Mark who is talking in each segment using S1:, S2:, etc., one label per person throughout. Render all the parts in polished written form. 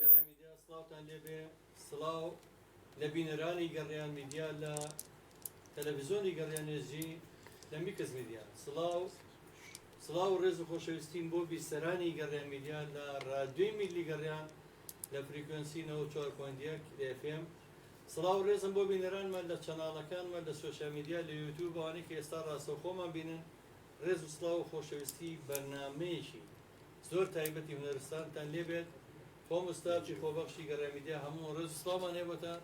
S1: گەڕێ میدیا سڵاوتان لێبێ سڵاو لە بینەرانی گەڕیان میدیا لە تەلەڤیزۆنی گەڕیان نێژی لە میکس میدیا سڵاو ڕێز و خۆشەویستیم بۆ بیسەرانی گەڕیان میدیا لە ڕادیۆی میلی گەڕیان لە فریکوێنسی 94.1 FM سڵاو ڕێزم بۆ بینەرانمان لە چەناڵەکانمان لە سۆشیال میدیا لە یوتیوب ئەوانەی کە ئێستا ڕاستەوخۆمان بینن ڕێز و سڵاو و خۆشەویستی بەرنامەیەکی زۆر تایبەتی هونەرستانتان لێبێت خۆم ئوستاچی خۆبەخشی گەڕیان میدیا هەموو ڕێز و سڵاومان هێبەتان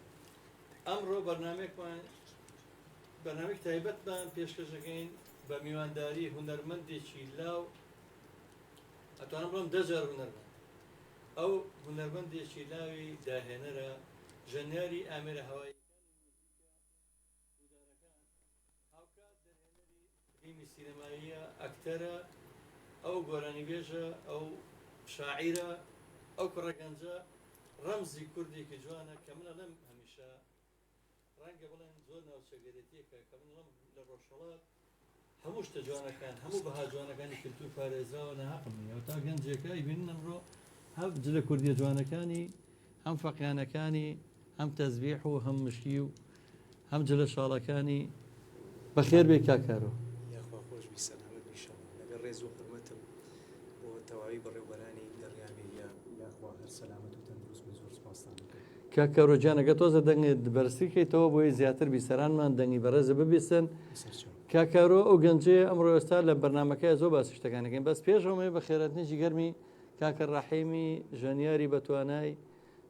S1: ئەمڕۆ بەرنامێک تایبەتمان پێشکەشەکەین بە میوانداری هونەرمەندێکی لاو ئەتوانم بڵێم دەجار هونەرمەند ئەو هونەرمەندێکی لاوی داهێنەرە ژەنیاری ئامێرە هەوایی هاوکات دەرهێنەری فیلمی سینەماییە ئەکتەرە ئەو گۆرانی بێژە ئەو شاعیرە ئەو کوڕەگەنجە ڕەمزی کوردێکی جوانە کە منە لەم هەمیشە ڕەنگە بڵێن زۆر ناوچەگەرێتیەکە کە من لەم لە ڕۆژهەڵات هەموو شتە جوانەکان هەموو بەها جوانەکانی کلتور پارێزراوە نەهاقمنی ئەو تا گەنجێکە ئیبینن ئەمڕۆ هەم جلە کوردیە جوانەکانی هەم فەقیانەکانی هەم تەزبیح و هەم مشکی و هەم جلە شاڵەکانی بەخێر بێ کاکارۆ
S2: یاخوا خۆش بیسەلامت میشەڵ لەگەڵ ڕێز و حورمەتم بۆ تەواوی بەڕێوەبەرانی گەڕیان میدیا یاخوا هەر سەلامەت و تەندروست و زۆر سپاستان دەکەم
S1: کاکارۆجانەکە تۆزە دەنگت بەرسی کەیتەوە بۆی زیاتر بیسەرانمان دەنگی بەڕێزە ببیستن کاکارۆ ئەو گەنجەیە ئەمڕۆ ئێستا لە بەرنمەکە زۆر باسی شتەکانەکەین بەس پێشەوەی بە خێراتنیی گەرمی کاکە ڕەحیمی ژەنیاری بەتوانای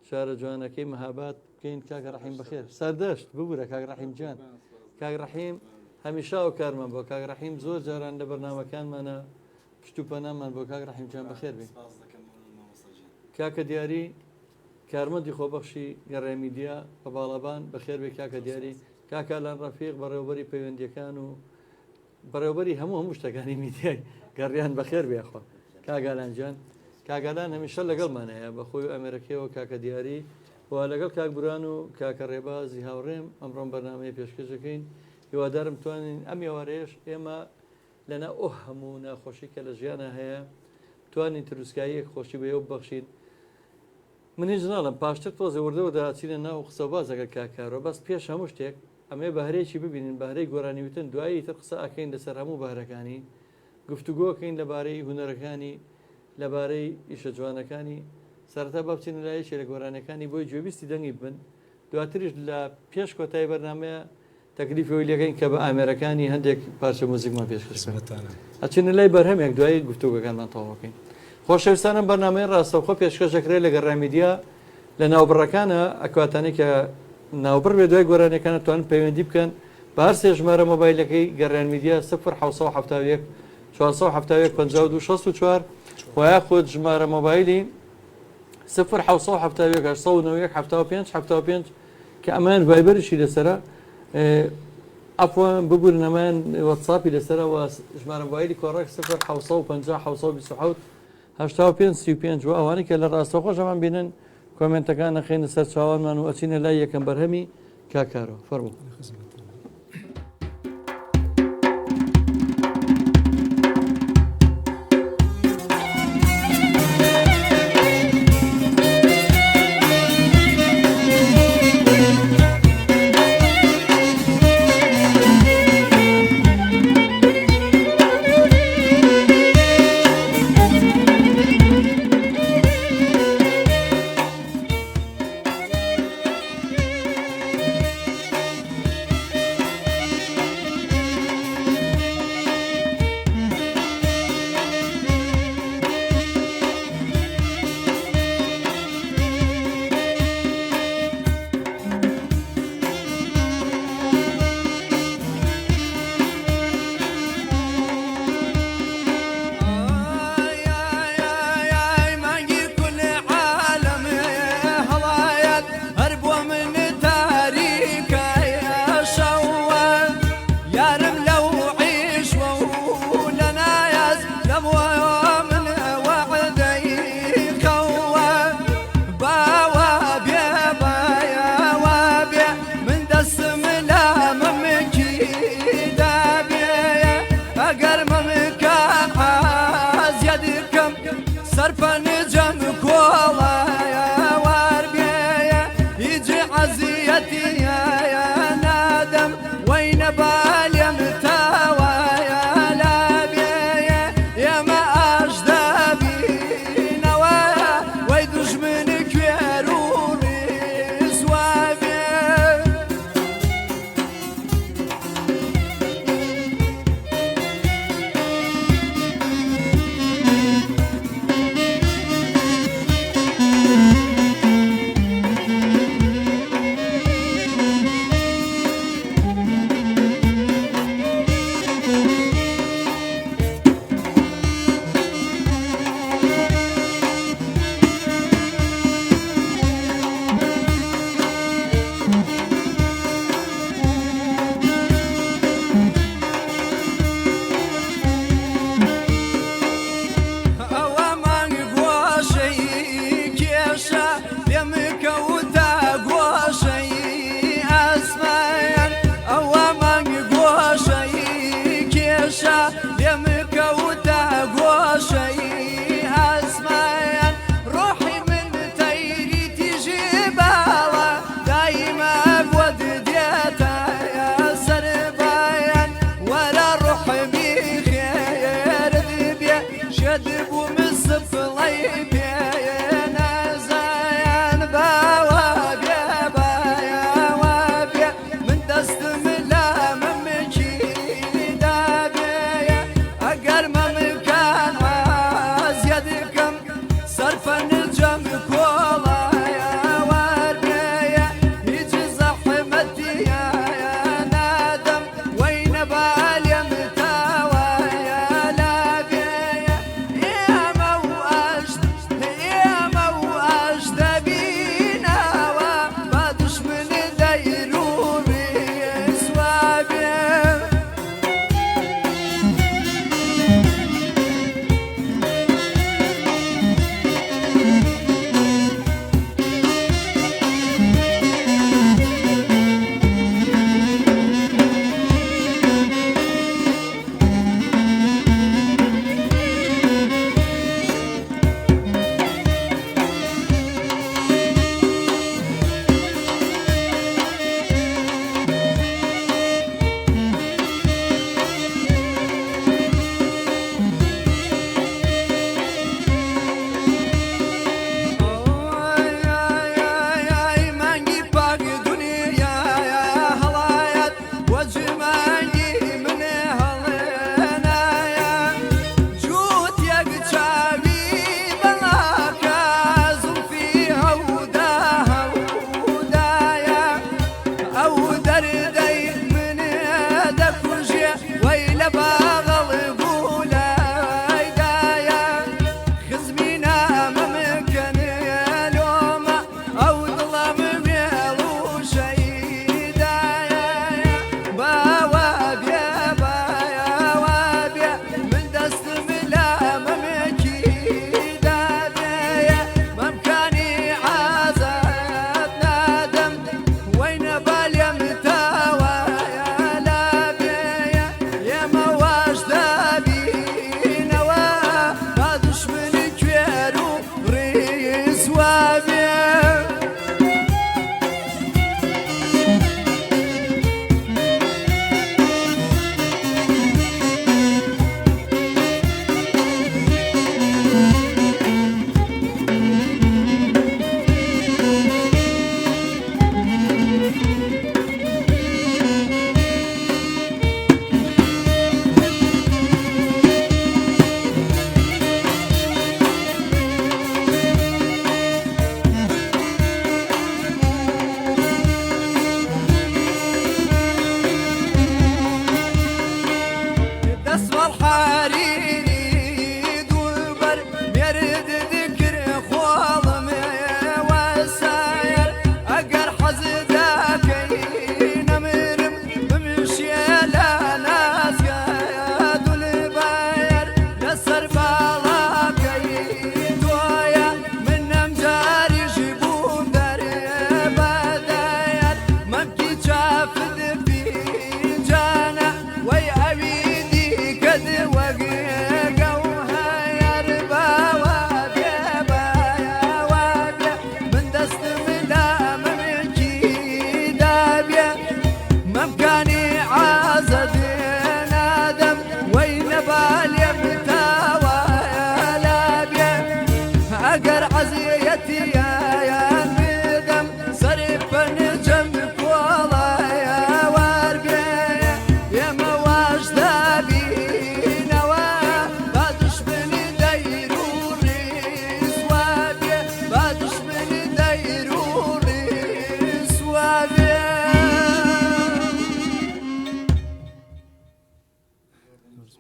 S1: شارە جوانەکەی مەهاباد بکەین کاکە ڕەحیم بەخێر سەردەشت ببوورە کاک ڕەحیم جان کاک ڕەحیم هەمیشا و کارمان بۆ کاک ڕەحیم زۆر جاران لە بەرنامەکانمانە پشتوپەنامان بۆ کاک ڕەحیم جان بەخێر بێ کاکە دیاری کارمەندی خۆبەخشی گەڕێ میدیا بە باڵەبان بەخێر بێ کاکە دیاری کاکالان ڕەفیق بەڕێوەبەری پەیوەندیەکان و بەڕێوەبەری هەموو شتەکانی میدیای گەڕیان بەخێر بێخوا کاگالان جان کاگالان هەمیشە لەگەڵمانەیە بە خۆی ئەمریکیەوە کاکە دیاری و لەگەڵ کاک بوران و کاکە ڕێبازی هاوڕێم ئەمڕۆم بەرنامەیە پێشکەشەکەین هیوادارم توانین ئەم ئێوارەیەش ئێمە لەنا ئەو هەموو ناخۆشی کە لە ژیانە هەیە توانین تروسکاییەک خۆشی بەیەوە ببەخشین من هیچ ناڵم پاشتر تۆزە وردەوە داچینە ناو قسەبازەکە کاکارۆ بەس پێش هەموو شتێک ئەمێ بەهرەیەکی ببینین بەهرەی گۆرانیوتن دوایی تر قسە ئەکەین لەسەر هەموو بەهرەکانی گفتوگۆکەین لەبارەی هونەرەکانی لەبارەی ئیشە جوانەکانی سەرەتا بچین لایەکی لە گۆرانەکانی بۆی گوێبیستی دەنگی بن دواتریش لە پێش کۆتایی بەرنامەیە تەکلیفەوەی لەکەین کە بە ئامێرەکانی هەندێک پارچە مۆزیکمان پێشکەشتانە ئەچینە لای بەرهەمێک دوایی گفتوگەکانمان تەواوەکەین خۆشەویستانم بەرنامەی ڕاستەوخۆ پێشکەشەکرێت لە گەڕای میدیا لە ناوبڕەکانە ئەکواتانی کە ناوبڕ بێ دوای گۆرانەکانە توانن پەیوەندی بکەن بە هەر سێ ژمارە مۆبایلەکەی گەڕیان میدیا 1970 471 52 64 و یاخود ژمارە مۆبایلی 1970 75 کە ئەمان ڤایبەرشی لەسرە ئەفوان ببوون ئەمان وەتساپی لەسەرەوە ژمارە مۆبایلی کۆڕێک 1950 25 و ئەوانەی کە لە ڕاستەوخۆ ژەمان بینن کۆمنتەکان نەخێنە سەر چاوانمان و ئەچینە لای یەکەم بەرهەمی کاکارۆ فەرموو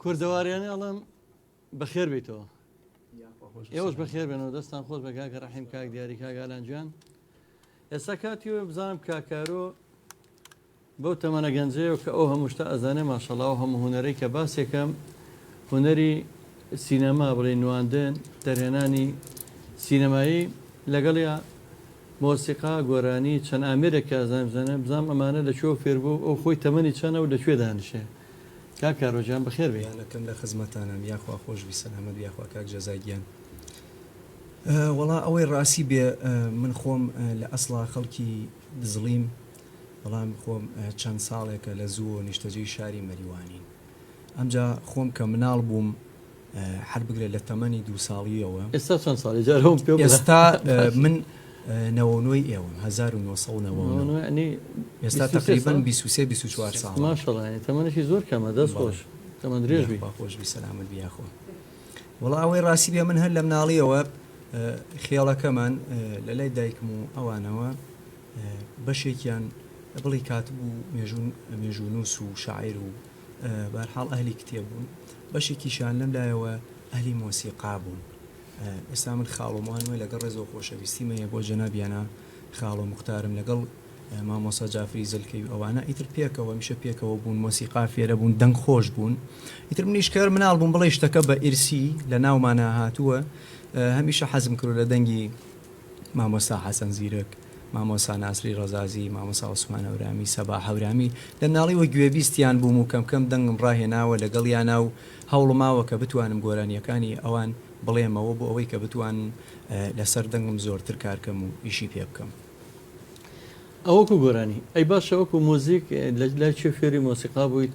S1: کوردەواریانە ئەڵم بەخێر بیتەوە ئێوەش بەخێر بێنەوە دەستان خۆش بە کاکە ڕەحیم کاک دیاری کاگالانجیان ئێستا کاتیوە بزانم کاکارۆ بەو تەمەنە گەنجەیە کە ئەو هەموو شتا ئەزانێ ماشەڵڵا و هەموو هونەرەی کە باسێکم هونەری سینەما بڵێ نواندن دەرهێنانی سینەمایی لەگەڵ یا مۆسیقا گۆرانی چەند ئامێرێک ئازان بزانە بزانام ئەمانە لەکوێ فێر بوو ئەو خۆی تەمەنی چەنە و لەکوێ دانیشێ کاکارۆژیان بەخێر بێ
S2: یانەکەم لە خزمەتانم یاخوا خۆشوی سەلامەت یاخوا کاک جەزاگیان وەڵا ئەوەی ڕاستی بێ من خۆم لە ئەسڵا خەڵکی دزڵیم بەڵام خۆم چەند ساڵێکە لە زوو نیشتەجێی شاری مەریوانین ئەمجا خۆم کە مناڵ بووم هەر بگرێت لە تەمەنی 2 ساڵیەوە
S1: ئێستا چەند ساڵی جارەوە پێ
S2: ئێستا من نەوەنۆی ئێوەم 1990 ئێستا تقریبان 23-24 ساڵ
S1: ماشەڵڵا تەمەنێکی زۆر کەمە دەست خۆش تەمەند درێژ بی
S2: خۆشبی سەلامت بیاخۆ وەڵا ئەوەی ڕاستی بێ من هەر لە مناڵیەوە خێڵەکەمان لە لای دایکم و ئەوانەوە بەشێکیان بڵی کاتبوو مێژوونووس و شاعیر و بەرحاڵ ئەهلی کتێب بوون بەشێکیشان لەم لایەوە ئەهلی مۆسیقا بوون ئێستا من خاڵۆمانوە لەگەڵ ڕێزەوە خۆشەویستیمەیە بۆ جەنابیانە خاڵۆ مختارم لەگەڵ مامۆستا جافری زلکەی و ئەوانە ئیتر پێکەوە میشە پێکەوە بوون مۆسیقا فێرە بوون دەنگ خۆش بوون ئیتر منیش کار مناڵ بووم بڵێ شتەکە بە ئیرسی لە ناومانە هاتووە هەمیشە حەزم کرد لە دەنگی مامۆستا حەسەن زیرەک مامۆستا ناسری ڕەزازی مامۆستا عوسمان هەورامی سەبا هەورامی لە مناڵیوە گوێبیستیان بووم و کەم دەنگم ڕاهێناوە لەگەڵیانە و هەوڵماوە کە بتوانم گۆرانیەکانی ئەوان بڵێمەوە بۆ ئەوەی کە بتوان لەسەر دەنگم زۆرتر کارکەم و ئیشی پێ بکەم
S1: ئەوەکو گۆرانی ئەی باشە وەکو مۆزیک لای چێ فێری مۆسیقا بوویت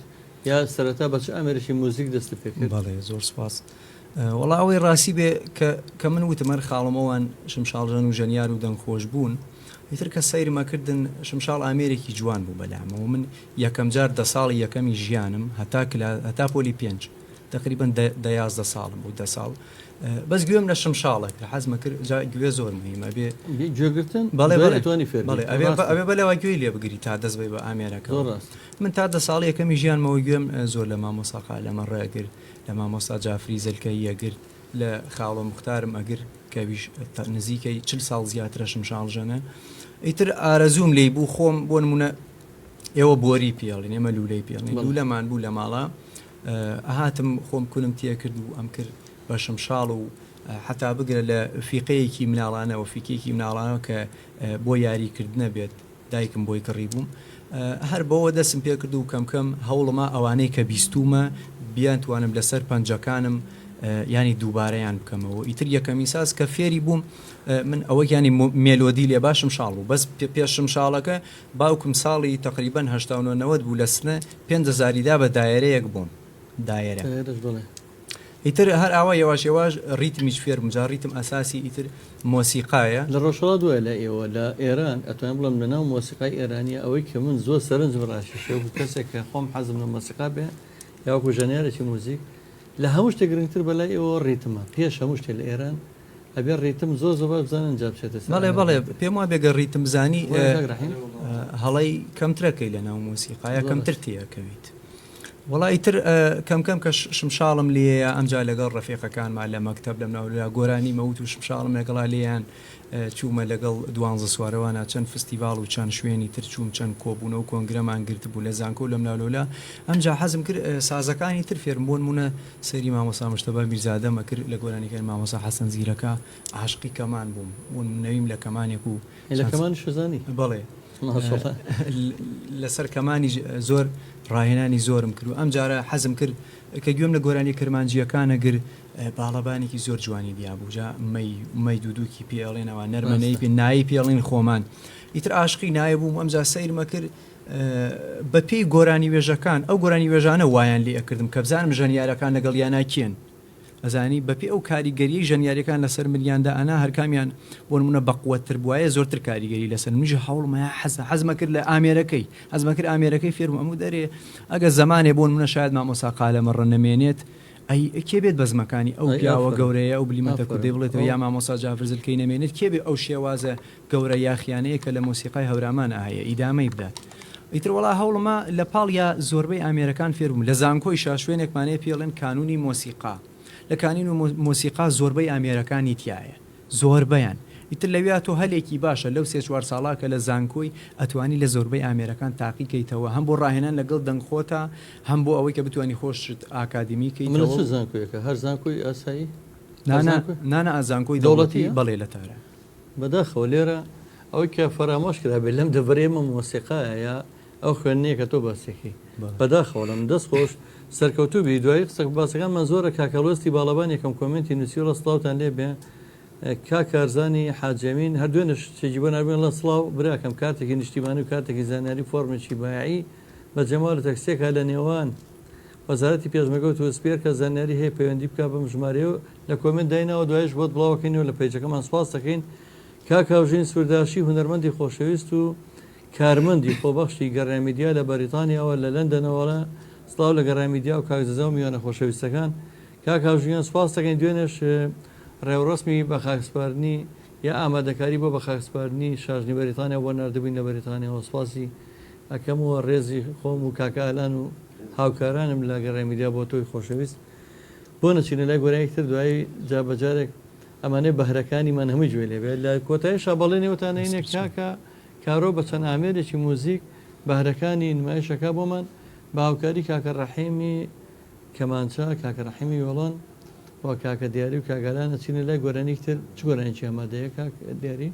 S1: یا سەرەتا بەچ ئەمێرەی مۆزیک دەست پێکرد
S2: بەڵێ زۆر سپاس وەڵا ئەوەی ڕاستی بێ کە من وتمەر خاڵمەوان شمشاڵژەن و ژەنیار و دەنگ خۆش بوون ئیتر کە سەیرمەکردن شمشاڵ ئامێرێکی جوان بوو بەلامەوە من یەکەم جار 10 ساڵی یەکەمی ژیانم هەتا پۆلی 5 تقریبا 11 ساڵم بوو 10 ساڵ بەس گوێم لە شمشاڵێک کە حەزمە کرد گوێ زۆر مهمە بێ
S1: گوێگرتن
S2: ئەبێ بەلەوە گوێی لێ بگری تا دەست بێ بە ئامێرەکە من تا 10 ساڵی یەکەمی ژیانمەوە گوێم زۆر لە مامۆساقا لەمە ڕێگر لە مامۆستا جافری زلکەی ئەگر لە خاڵۆ مختارم ئەگر کەویش نزیکەی 40 ساڵ زیاترە شمشاڵژەنە ئیتر ئارەزوم لێی بوو خۆم بۆ نمونە ئێوە بۆری پێڵین ئێمە لولەی پێڵین لولەمان بوو لە ماڵە ئەهاتم خۆم کونم تێ کرد و ئەم کرد بە شمشاڵ و حتا بگرە لە فیقەیەکی مناڵانەوە فیکێکی مناڵانەوە کە بۆ یاریکردنە بێت دایکم بۆی کڕی بووم هەر بەوە دەستم پێ کرد و کەم هەوڵما ئەوانەی کە بیستومە بیان توانم لەسەر پەنجەکانم ینی دووبارەیان بکەمەوە ئیتر یەکەمی ساز کە فێری بووم من ئەوە ینی مێلۆدی لێ باشم شاڵ بوو بەس پێشم شاڵەکە باوکم ساڵی تقریبان 89 بوو لە سنە 5,000دا بە دایرەیەک بووم دایرە ئیتر هەر ئاوا یێواش ڕیتمیش فێرم جا ڕیتم ئەساسی ئیتر مۆسیقایە
S1: لە ڕۆژەڵا دوای لە ئێوە لە ئێران ئەتوانم بڵم لەناو مۆسیقای ئێرانیە ئەوەی کە من زۆر سەرنج بڕاشیشە و کەسێک کە خۆم حەزم لە مۆسیقا بێ یاوەکو ژەنیارێکی موزیک لە هەموو شتێک گرنگتر بەلای ئێوە ڕیتمە پێش هەموو شتێک لە ئێران ئەبێ ڕیتم زۆر بزانن جا بچێتە
S2: بەڵێ پێم وایە بێگە ڕیتم زانی هەڵەی کەمترەکەی لە ناو مۆسیقایە کەمتر تێەکەویت وڵی تر کەم کە شمشاڵم لێە ئەمجا لەگەڵ ڕفیقەکانمان لە مەکتەب لەم ناولا گۆرانی مەوت و شمشاڵم لەگەڵا لێیان چوومە لەگەڵ 12 سوارەوانە چەند فستیڤال و چەند شوێنی تر چوم چەند کۆبوونە و کۆنگرەمان گرت بوو لە زانکۆ لەم ناولۆلا ئەمجا حەزم کرد سازەکانی تر فێرم بۆن مونە سەری مامۆستا مشتەبا میرزادەمە کرد لە گۆرانیکە مامۆستا حەسەن زیرەکە عاشقی کەمان بووم بوون نەویم لە کەمانێک و
S1: لە کەمان شزانی
S2: بەڵێ لەسەر کەمانی زۆر ڕاهێنانی زۆرم کرد و ئەم جارە حەزم کرد کە گوێم لە گۆرانی کرمانجیەکانە گر باڵەبانێکی زۆر جوانی دیابوو جا مەی دوودووکی پێڵێنەوە نەرمەنەی پێ نایی پێڵین خۆمان ئیتر عاشقی نایە بووم ئەمجا سەیرمە کرد بە پێی گۆرانی وێژەکان ئەو گۆرانی وێژانە وایان لێ ئەکردم کە بزانم ژەنیارەکان لەگەڵ یاناکێن ئەزانی بەپی ئەو کاریگەری ژەنیاریەکان لەسەر مریاندا ئەنا هەرکامیان بۆ نمونە بەقوەتتر بواە زۆرتر کاریگەری لەسەر منیژە هەوڵمە حەزمە کرد لە ئامێرەکەی حەزمە کرد ئامێرەکەی فێرم ئەموو دەرێ ئەگە زمانێ بۆ نمونە شاید مامۆستا قالەمە ڕەنەمێنێت ئەی کێ بێت بەزمەکانی ئەو پیاوە گەورەیە ئەو بلیمەتە کوردی بڵێتەوە یا مامۆستا جافر زلکەی نەمێنێت کێ بێ ئەو شێوازە گەورە یاخیانەیە کە لە مۆسیقای هەورامان ئاهەیە ئیدامەی بدات ئیتر وڵا هەوڵمە لە پاڵیا زۆربەی ئامێرەکان فێربووم لە زانکۆی شوێنێکمانەیە پێڵێن کانونی مۆسیقا لە کانین و مۆسیقا زۆربەی ئامێرەکانی تایە زۆربەیان ئیتر لەویا تۆ هەلێکی باشە لەو 3-4 ساڵاکە لە زانکۆی ئەتوانی لە زۆربەی ئامێرەکان تاقیکەیتەوە هەم بۆ ڕاهێنان لەگەڵ دەنگخۆتە هەم بۆ ئەوەی کە بتوانانی خۆشت ئاکادمیکەیت
S1: زانکۆیەکە هەر زانکۆی ئاسایی
S2: نانە ئازانکۆی دەوڵەتی بەڵێ لە تارە
S1: بەداخەوە لێرە ئەوەی کە فەرامۆش کرابێت لەم دەڤێمە مۆسیقایە یا ئەو خوێنەیە کە تۆ باسێکی بەداخەوە لەم دەست خۆش سەرکەوتوبی دوایی قسە باسەکانمان زۆرە کاکەڵوەستی باڵەبان یەکەم کۆمنتی نووسی ڕە سڵاوتان لێ بێ کاکارزانی حاجەمین هەردوێنش چێکی بۆ نابێن لە سڵاو براکەم کارتێکی نیشتیمانی و کارتێکی زانیاری فۆرمێکی بایعی بە جەمال تەکسێکە لە نێوان وەزارەتی پێشمەگەوت و سپێر کە زانیاری هەیە پەیوەندی بکە بەم ژمارە و لە کۆمنت داینەوە دوایش بۆت بڵاوەکەینەوە لە پەیجەکەمان سپاس دەکەین کاکاوژین سوورداشی هونەرمەندی خۆشەویست و کارمەندی خۆبەخشی گەڕامیدیا لە بەریتانیاوە لە لەندەنەوەڵە سڵاو لە گەڕامیدیا و کاکزەزا و میوانە خۆشەویستەکان کاکاوژیان سپاس دەکەین دوێنێش ڕێوڕسمی بە خاکسپاردنی یا ئامادەکاری بۆ بە خاکسپاردنی شاژنی بەریتانیا بۆ نردبووین لە بەریتانیاوە سپاسی ئەەکەمەوە ڕێزی خۆم و کاکالان و هاوکارانم لە گەڕامیدیا بۆ تۆی خۆشەویست بۆ نەچینە لای گۆرایەکتر دوایی جابەجارێک ئەمانەی بەهرەکانیمان هەمووی گوێ لێبێت لە کۆتایی شابەڵێ نێوتانەینێک کاکە کارۆ بە چەند ئامێرێکی موزیک بەهرەکانی نمایشەکە بۆمان بە هاوکاری کاکە ڕەحیمی کەمانچە کاکە ڕەحیمی وەڵان و کاکە دیاری و کاگەلانە چینە لای گۆرانیکتر چ گۆرانێکی ئەمادەیە کاک دیاری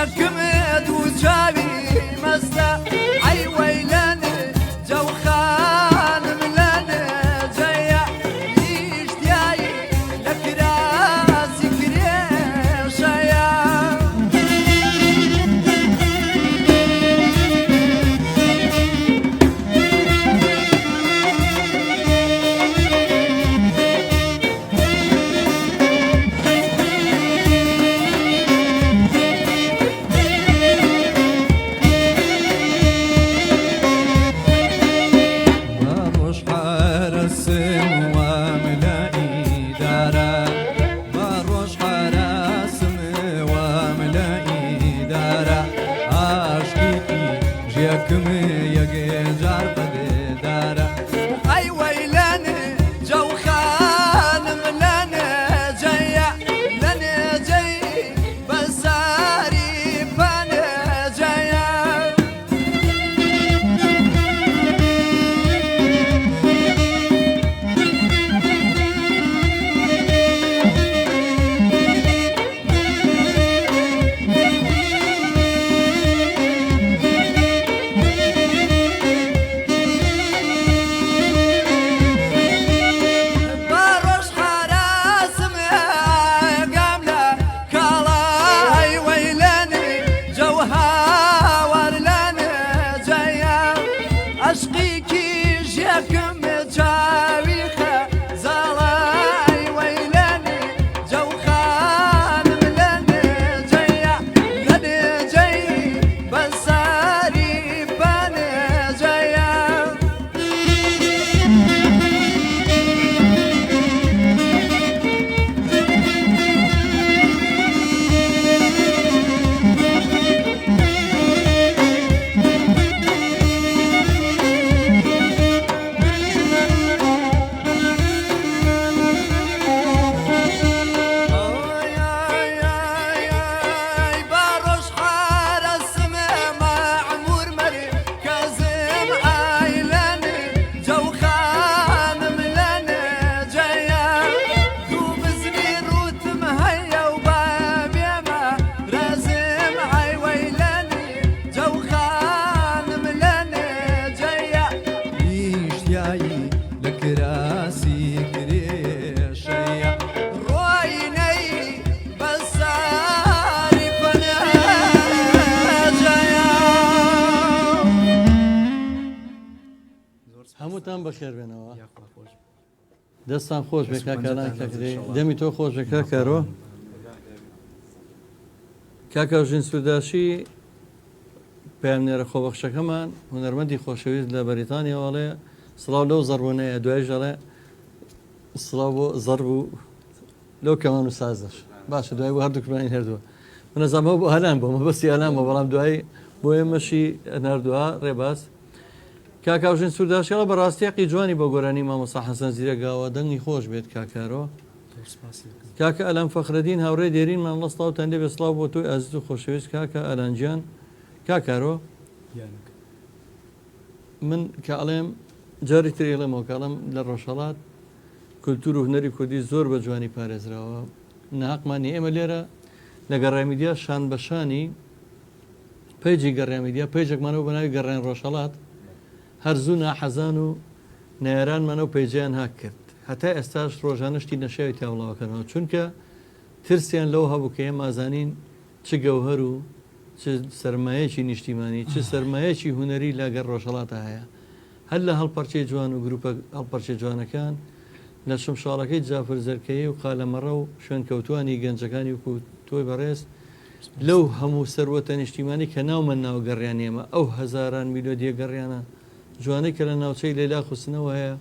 S3: ژێکم دوو چاوی مەستە ئەی وەیلەنێ جەوخانم لەنێ جەیە نیشتیایی لە کراسی کرێشەیە
S1: هەمووتان بەخێر بێنەوە دەستان خۆش بێ کاکاران کاکرێ دەمی تۆ خۆش بێ کاکارۆ کاکاژین سووداشی پامنێرە خۆبەخشەکەمان هونەرمەندی خۆشەویست لە بەریتانیاوەڵێ سڵاو لەو زەڕبوونەیە دوای ژەڵێ سڵاو بۆ زەڕ بوو لەو کەمان و سازش باشە دوای بۆ هەردووکمانی هێردووە منەزانەوە بۆ هەلان بۆ مەبەستی ئەلان بۆ بەڵام دوایی بۆ ئێمەشی نردووە ڕێباس کاکاژین سووداشیڵە بەڕاستیاقی جوانی بۆ گۆرانی مامۆستا حەسەن زیرەگاوە دەنگی خۆش بێت کاکارۆ کاکە ئەلان فەخرەدین هاوڕێ دێرینمان لەستاوتان دێ بێ سڵاو بۆ تۆی ئازیز و خۆشەویست کاکە ئەلانجیان کاکارۆ من کە ئەڵێم جاری ترێڵێمەوە کاڵم لە ڕۆژهەڵات کولتور و هونەری کوردی زۆر بە جوانی پارێزراوە ناقمانی ئێمە لێرە لە گەڕامیدیا شان بەشانی پێیجی گەڕامیدیا پێیجێکمانەوە بەناوی گەڕان ڕۆژهەڵات هەرزوو ناحەزان و نێرانمانە و پێیجیان هاک کرد هەتا ئێستاش ڕۆژانشتی نەشاوی تاوڵاوەکەنەوە چونکە ترسیان لەو هەبوو کە ئێمە ئازانین چ گەوهەر و چ سەرمایەکی نیشتیمانی چ سەرمایەکی هونەری لاگەر ڕۆژهەڵاتە هەیە هەر لە هەڵپەرچەی جوان و گروپە هەڵپەرچە جوانەکان لە شمشاڵەکەی جافر زەرکەیە و قالەمەڕە و شوێن کەوتوانی گەنجەکانی وکو تۆی بەڕێز لەو هەموو سەروەتە نیشتیمانی کە ناومە ناوگەڕیان ئێمە ئەو هەزاران میلۆدیە گەڕیانە جوانەی کە لە ناوچەی لێلا خوستنەوە هەیە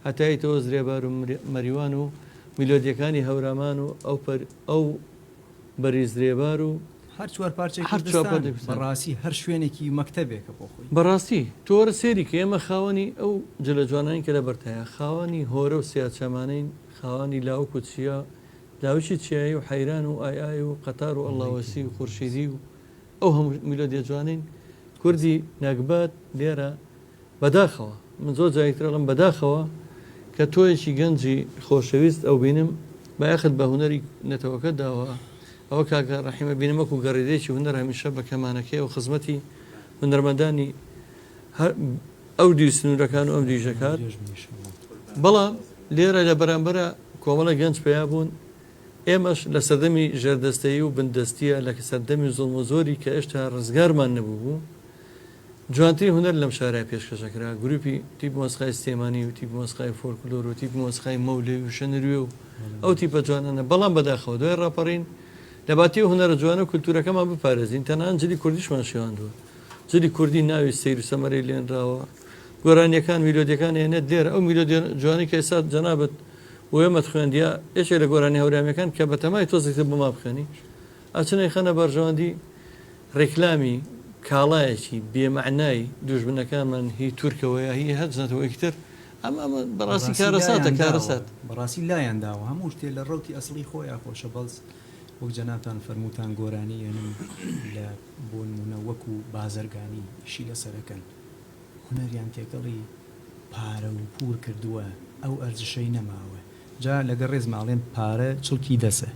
S1: هەتای تۆ زرێبار و مەریوان و میلۆدیەکانی هەورامان و ئەو بەریزرێبار و
S2: هەر چوار پارچێک بەڕاستی هەر شوێنێکی مەکتەبێکە بۆ خۆی
S1: بەڕاستی تۆرە سێری کە ئێمە خاوەنی ئەو جلە جوانانی کە لە بەرتایە خاوەنی هۆرە و سیاچەمانین خاوەنی لاوک و چیا لاوچی چیایی و حەیران و ئای و قەتار و ئەڵاوەسی و خورشیدی و ئەو هەموو میلۆدیە جوانین کوردی نەگبات لێرە بەداخەوە من زۆر جایترڵم بەداخەوە کە تۆیەکی گەنجی خۆشەویست ئەو بینم بایەخت بە هونەری نەتەوەکە داوە ئەوە کاکە ڕەحیمە بینمەکو گەڕیدەیەکی هونەر هەمیشە بە کەمانەکەی و خزمەتی هونەرمەندانی ئەو دی سنوورەکان و ئەم دیژەکات بەڵام لێرە لە بەرامبەرە کۆمەڵە گەنج پیا بوون ئێمەش لە سەردەمی ژێردەستەیی و بندەستیە لە سەردەمی زوڵم و زۆری کە ئێشتا ڕزگارمان نەبوو بوو جوانتری هونەر لەم شارای پێشکەشەکرا گروپی تیپ مۆسیقای سلێمانی و تیپ مۆسیقای فۆلکلۆر و تیپ مۆسیقای مەولێ و شەنروێ و ئەو تیپە جوانانە بەڵام بەداخەوە دوای ڕاپەڕین لە باتی هونەرە جوانە و کولتورەکەمان بپارێزین تەنان جلی کوردیشمان شێواندووە جلی کوردی ناوی سەیر و سەمەرەی لێنراوە گۆرانیەکان میلۆدیەکان هێنێت دێر ئەو میلۆدی جوانی کە ئێستا جەنابەت وێمەت خوێندیا ئێشێ لە گۆرانی هەورامیەکان کە بە تەمای تۆزێکتر بما بخێنی ئاچنەی خەنە بەرژەوەندی ڕێکلامی کاڵایەکی بێمەعنای دوژمنەکانمان هی تورکەوەیە هی هەجنەتەوە یەکتر ئەمە بەڕاستی کارەساتە کارەسات
S2: بەڕاستی لایەنداوە هەموو شتێ لە ڕوتی ئەسڵی خۆیان خۆشە بەڵز وەک جەناتان فەرمووتان گۆرانی ێنم لە بۆ نمونە وەکو بازرگانی شی لەسەرەکەن هونەریان تێکەڵی پارە و پور کردووە ئەو ئەرزشەی نەماوە جا لەگەڵ ڕێز ماڵێن پارە چڵکی دەسە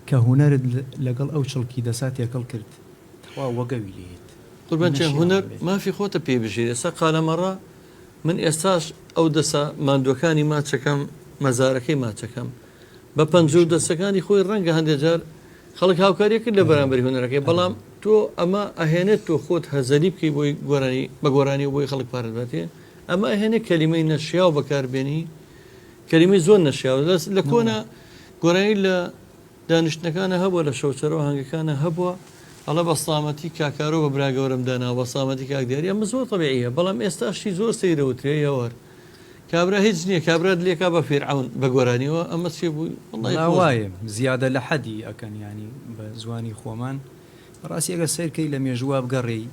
S2: کە هونەرت لەگەڵ ئەو چڵکی دەسا تێکەڵ کرد وا وەگەوی لێت
S1: قوربان هونەر مافی خۆتە پێ بژێت ئێستا قالەمەڕە من ئێستاش ئەو دەسە ماندوەکانی ماچەکەم مەزارەکەی ماچەکەم بە پەنج و دەستەکانی خۆی ڕەنگە هەندێک جار خەڵک هاوکاریە کرد لە بەرامبەری هونەرەکەی بەڵام تۆ ئەمە ئەهێنێت تۆ خۆت هەزەری بکەی بۆی گۆرانی بە گۆرانی و بۆی خەڵک پارت باتێ ئەمە ئەهێنێت کەلیمەی نەشیا و بەکاربێنی کەلیمەی زۆر نەشیا لە کۆنا گۆرانی لە دانیشتەکانە هەبووە لە شەوچەرەوە هەنگەکانە هەبووە ئەڵە بەسڵامەتی کاکارۆ بە براگەورم دانا بەسڵامەتی کاکدیاری ئەمە زۆر تەبیعیە بەڵام ئێستاشی زۆر سەیرەوترێ یاوەر کابرا هیچ نییە کابرات لێکا بە فێرعون بە گۆرانیەوە ئەمە چێ بووی
S2: وایە زیادە لە حەدی ئەکەن ینی بە زوانی خۆمان ڕاستیەکە سیرکەی لە مێژووا بگەڕێی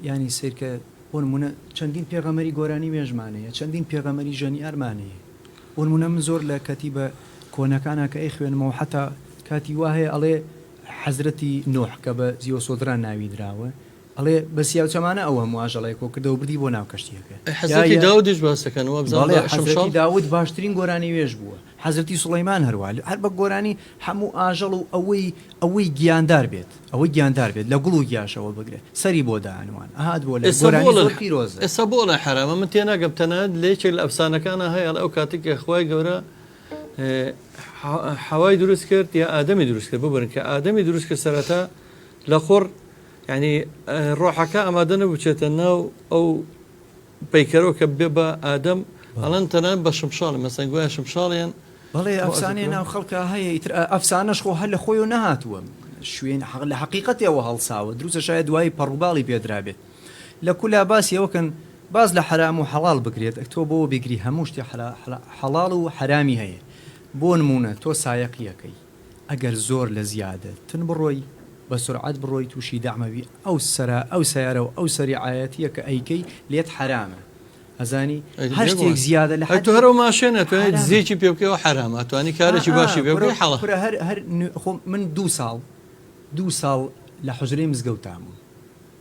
S2: ینی سیرکە بۆ نمونە چەندین پێغەمەری گۆرانی مێژمانەیە چەندین پێغەمەری ژەنی ئەرمانەیە بۆ نمونە من زۆر لە کەتی بە کۆنەکانە کە ئەی خوێنمەوە حتا کاتی وایە ئەڵێ حەزرەتی نۆح کە بە زیۆ سۆدران ناوی دراوە ئەڵێ بە سیاو چەمانە ئەوە مواژەڵی کۆ کردەوە بردی بۆ ناو کەشتیەکە
S1: حەزەتی داودش باسەکەنەوە
S2: حەزەتی داود باشترین گۆرانی وێژ بووە حەزەتی سوڵەیمان هەروە هەر بە گۆرانی هەموو ئاژەڵ و ئەوەی گیاندار بێت ئەوەی گیاندار بێت لە گوڵ و گیاشەوە بگرێت سەری بۆ داهانوان ئاهات بۆ لە گۆرانی زۆر پیرۆزە
S1: ئێستا بۆ لە حرامە من تێناگەم تەنانەت لێکێک لە ئەفسانەکانە هەیە ئەو کاتێکە خوای گەورە حەوای دروست کرد یا ئادەمی دروست کرد ببرن کە ئادەمی دروست کرد سەرەتا لە خۆڕ ینی ڕۆحەکە ئامادە نەبووچێتە ناو ئەو پەیکەرەوە کە بێ بە ئادەم ئەڵەن تەنان بە شمشاڵی مەسەن گویا شمشاڵیان
S2: بەڵێ ئەفسانەیە ناو خەڵکە هەیە ئەفسانەش خۆ هەر لە خۆی و نەهاتووە شوێن لە حەقیقەتەوە هەڵساوە دروستە شاید دوایی پەڕووباڵی پێدرابێت لە کولا باسیەوەکەن باز لە حرام و حەڵال بگرێت تۆ بۆ بگری هەموو شتی حەڵال و حرامی هەیە بۆ نمونە تۆ سایەقیەکەی ئەگەر زۆر لە زیادە تن بڕۆی بە سرعەت بڕۆی تووشی دەعمەوی ئەو سیارە و ئەو سەریعایەتیە کە ئەیکەی لێت حرامە ئەزانی هەر شتێک زیادە لە
S1: تۆ هەرەوە ماشێنە توانێت زیێکی پێ بکەوە حرامە توانی کارێکی باشی پێ بکەی حەڵە
S2: هەر من 2 ساڵ لە حوجرەی مزگەوتامم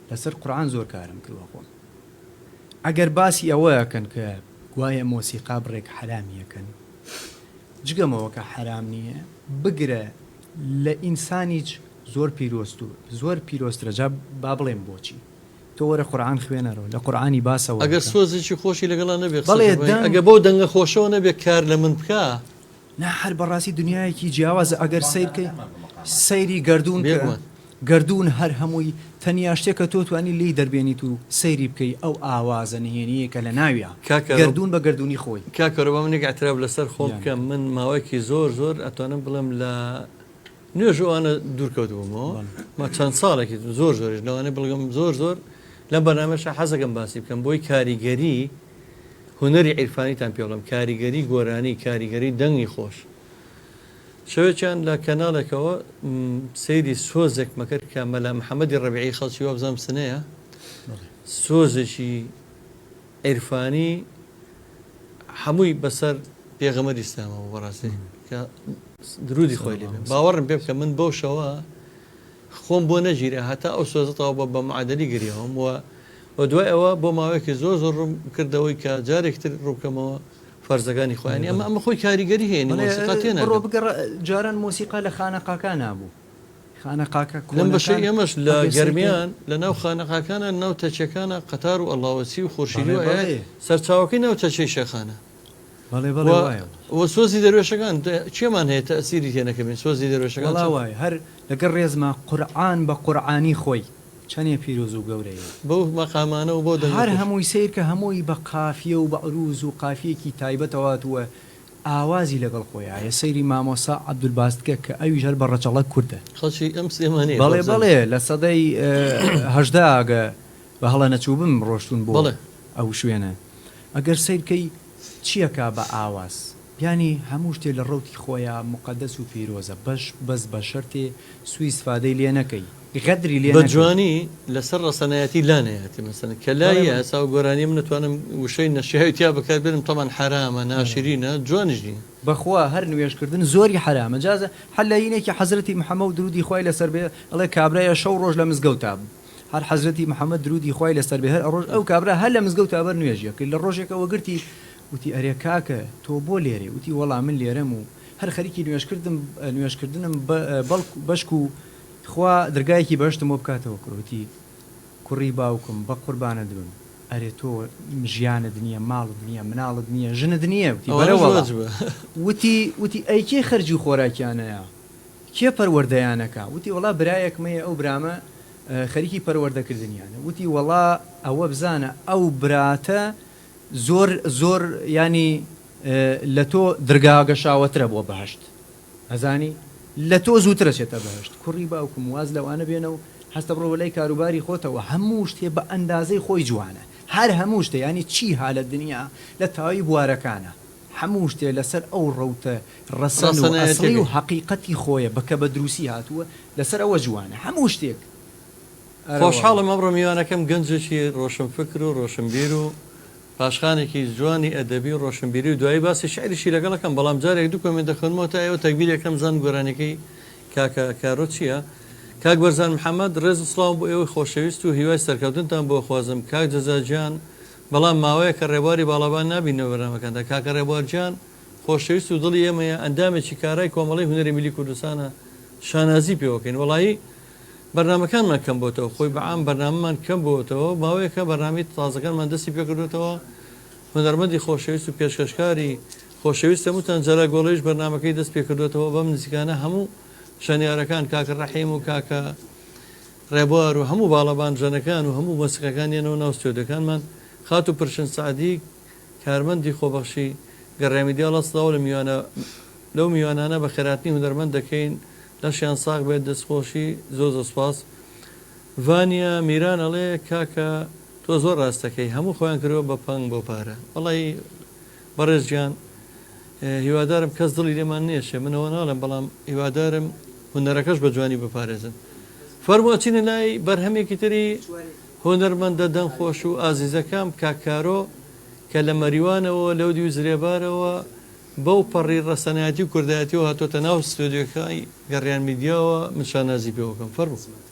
S2: لەسەر قورئان زۆر کارم کردوە خۆم ئەگەر باسی ئەوەیەکەن کە گوایە مۆسیقا بڕێک حرامیەکەن جگەمەوە کە حرام نییە بگرە لە ئینسانیچ زۆر پیرۆست و زۆر پیرۆسترە جا با بڵێم بۆچی تۆ وەرە قورئان خوێنەرەوە لە قورئانی باسەوە
S1: ئەگەر سۆزێکی خۆشی لەگەڵا نەبێت ئەگە بۆ دەنگە خۆشەوە نەبێت کار لە من بکە
S2: نا هەر بەڕاستی دنیایەکی جیاوازە ئەگەر سیرکەی سەیری گردون هەر هەمووی تەنیا شتێکە تۆ توانی لی دەربێنیت و سەیری بکەی ئەو ئاوازە نهێنیەکە لە ناویە گردون بە گردونی خۆی
S1: کاکەرەوە منێک ئەتراب لەسەر خۆم بکە من ماوەیەکی زۆر ئەتوانم بڵم لە نوێژوانە دوورکەوتبوومەوە ما چەند ساڵێکی زۆر زۆرش لەوانێ بڵگەم زۆر لەم بەرنامەشە حەزەکەم باسی بکەم بۆی کاریگەری هونەری عیرفانیتان پێ بڵم کاریگەری گۆرانی کاریگەری دەنگی خۆش شەوێکیان لە کەناڵێکەوە سەیری سۆزێک مەکرد کە مەلا محەممەدی ڕەبیعی خەڵکی وە بزانم سنەیە سۆزێکی عیرفانی هەمووی بەسەر پێغەمبەری ئیسلامەوە بەڕاستی کە درودی خۆی لێ باوەڕم پێ بکە من بەو شەوە خۆم بۆ نەگیرە هەتا ئەو سۆزەتەوە بە معادلی گریەوەم و دوای ئەوە بۆ ماوەیەکی زۆر ڕوم کردەوەی کە جارێکتر ڕووکەمەوە فەرزەکانی خۆیانی ئەمە خۆی کاریگەری هەیە
S2: ڕۆ بگەڕ جاران مۆسیقا لە خانەقاکە نابوو خانەقاکە
S1: لەم بەشەی ئێمەش لە گەرمیان لە ناو خانەقاکانە ناو تەچەکانە قەتار و ئەڵاوەسی و خۆشیری و سەرچاوەکەی ناو تەچەی شەخانە وە سۆزی دەروێشەکان چێمان هەیە تەسیری تێنەکەبین سۆزی دەروێشەکان
S2: وای هەر لەگەر ڕێزمە قورعان بە قورعانی خۆی چەندێ پیرۆز و گەورەیە
S1: بەو مەقامانە و بۆ
S2: هەر هەمووی سیر کە هەمووی بە قافیە و بە عروز و قافیەکی تایبەتەوەتوە ئاوازی لەگەڵ خۆیە سەیری مامۆسا عەبدولباستکە کە ئەویش هەر بە ڕەچەڵە کوردە
S1: خەڵکی ئەم سلێمانەیە
S2: بەڵێ لە سەدەی هەژدا ئەگە بە هەڵە نەچوو بم ڕۆشتون بۆ ئەو شوێنە ئەگەر سیرکەی چیەکە بە ئاواز ینی هەموو شتێ لە ڕوتی خۆیان مقدەس و پیرۆزە بەس بە شەرتێ سوی سفادەی لێ نەکەی غەدری لێ
S1: بە جوانی لەسەر ڕەسەنایەتی لانەیەتی مەسەن کە لای ئاسا و گۆرانی من نتوانم وشەی نەشیهاوتیا بەکار بێنم تەمان حرامە ناشرینە جوانیش نی
S2: بەخوا هەر نوێژکردن زۆری حرامە جازە حەلەینێکی حەزرەتی محەممەد و درودی خوای لەسەر بێ ئەڵێ کابرایە شەو ڕۆژ لە مزگەوتا بوو هەر حەزرەتی محەممەد درودی خوای لەسەر بێ هەر ڕۆژ ئەو کابرا هەر لە مزگەوتا بەر نوێژیەکە لە ڕۆژێکەوە گرتی وتی ئەرێ کاکە تۆ بۆ لێرێ وتی وەڵام من لێرەم و هەر خەریکی نوێژکردنم بەشک و خوا دەرگایەکی بەشتم بۆ بکاتەوە کوڕوتی کوڕی باوکم بە قوربانە دروم ئەرێ تۆ ژیانت نییە ماڵت نییە مناڵت نییە ژنت نییە وتی ئەیکێ خەرجی و خۆراکیانەیە کێ پەروەردەیانەکە وتی وڵا برایەکمەیە ئەو برامە خەریکی پەروەردەکردنیانە وتی وەڵا ئەوە بزانە ئەو براتە زۆر ینی لە تۆ دەرگاگەشاوەترە بۆ بەهشت ئەزانی لە تۆ زووترە چێتە بەهشت کوڕی باوکم واز لەوانە بێنە و هەستە بڕۆ لای کاروباری خۆتەوە هەموو شتێ بە ئەندازەی خۆی جوانە هەر هەموو شتێ ینی چی هالە دنیا لە تاوی بوارەکانە هەموو شتێ لەسەر ئەو ڕەوتە ڕەسەن و ئەسڵی و حەقیقەتی خۆیە بەکە بە دروسی هاتووە لەسەر ئەوە جوانە هەموو شتێک
S1: خۆشحاڵم ئەمڕۆ میوانەکەم گەنجێکی ڕۆشنفکر و ڕۆشنبیر و پاشخانێکی جوانی ئەدەبی و ڕۆشنبیری و دوایی باسی شعریشی لەگەڵەکەم بەڵام جارێک دوو کۆمێ دەخۆنمەوە تا ئێوە تەکبیرێکم زان گۆرانەکەی کاکە کارۆ چییە؟ کاک بەرزان محەممەد ڕێز سڵاو بۆ ئێوەی خۆشەویست و هیوای سەرکەوتنتان بۆ خوازم کاک جەزاجیان بەڵام ماوەیە کە ڕێبواری باڵابان نبینەوە بەرنامەکاندا کاکە ڕێبوارجیان خۆشەویست و دڵی ئێمەیە ئەندامێکی کارای کۆمەڵی هونەری میلی کوردستانە شانازی پێوەکەین وڵایی بەرنامەکانمان کەم بۆتەوە خۆی بەعام بەرنامەمان کەم بۆتەوە ماوەیەکە بەرنامی تازەکانمان دەستی پێکردوێتەوە هونەرمەندی خۆشەویست و پێشکەشکاری خۆشەویستە وتان جەلا گۆڵەیش بەرنامەکەی دەست پێکردوێتەوە بەم نزیکانە هەموو شانیارەکان کاکە ڕەحیم و کاکە ڕێبوار و هەموو باڵەبان ژەنەکان و هەموو مۆسیقەکانیانەوە ناو ستۆدیۆکانمان خات و پرشن سعدی کارمەندی خۆبەخشی گەڕێمی دیاڵە سڵاو لەو میوانانە بە خێراتنی هونەرمەند دەکەین لەشیان ساغ بێت دەستخۆشی زۆر سوپاس ڤانیا میران ئەڵێ کاکە تۆ زۆر ڕاستەکەی هەموو خۆیان کردەوە بە پەنگ بۆ پارە وەڵی بەڕێزگیان هیوادارم کەس دڵی لێمان نێشێ منەوە ناڵم بەڵام هیوادارم هونەرەکەش بە جوانی بپارێزن فەرموچینە لای بەرهەمێکی تری هۆنەرمەندە دەنگخۆش و ئازیزەکەم کاکارۆ کە لە مەریوانەوە لەو دی و زرێبارەوە بەو پەڕی ڕەسەنایەتی و کوردایەتیەوە هاتۆتە ناو ستۆدیۆکەی گەڕیان میدیاوە من شانازی پێوەکەم فەرموو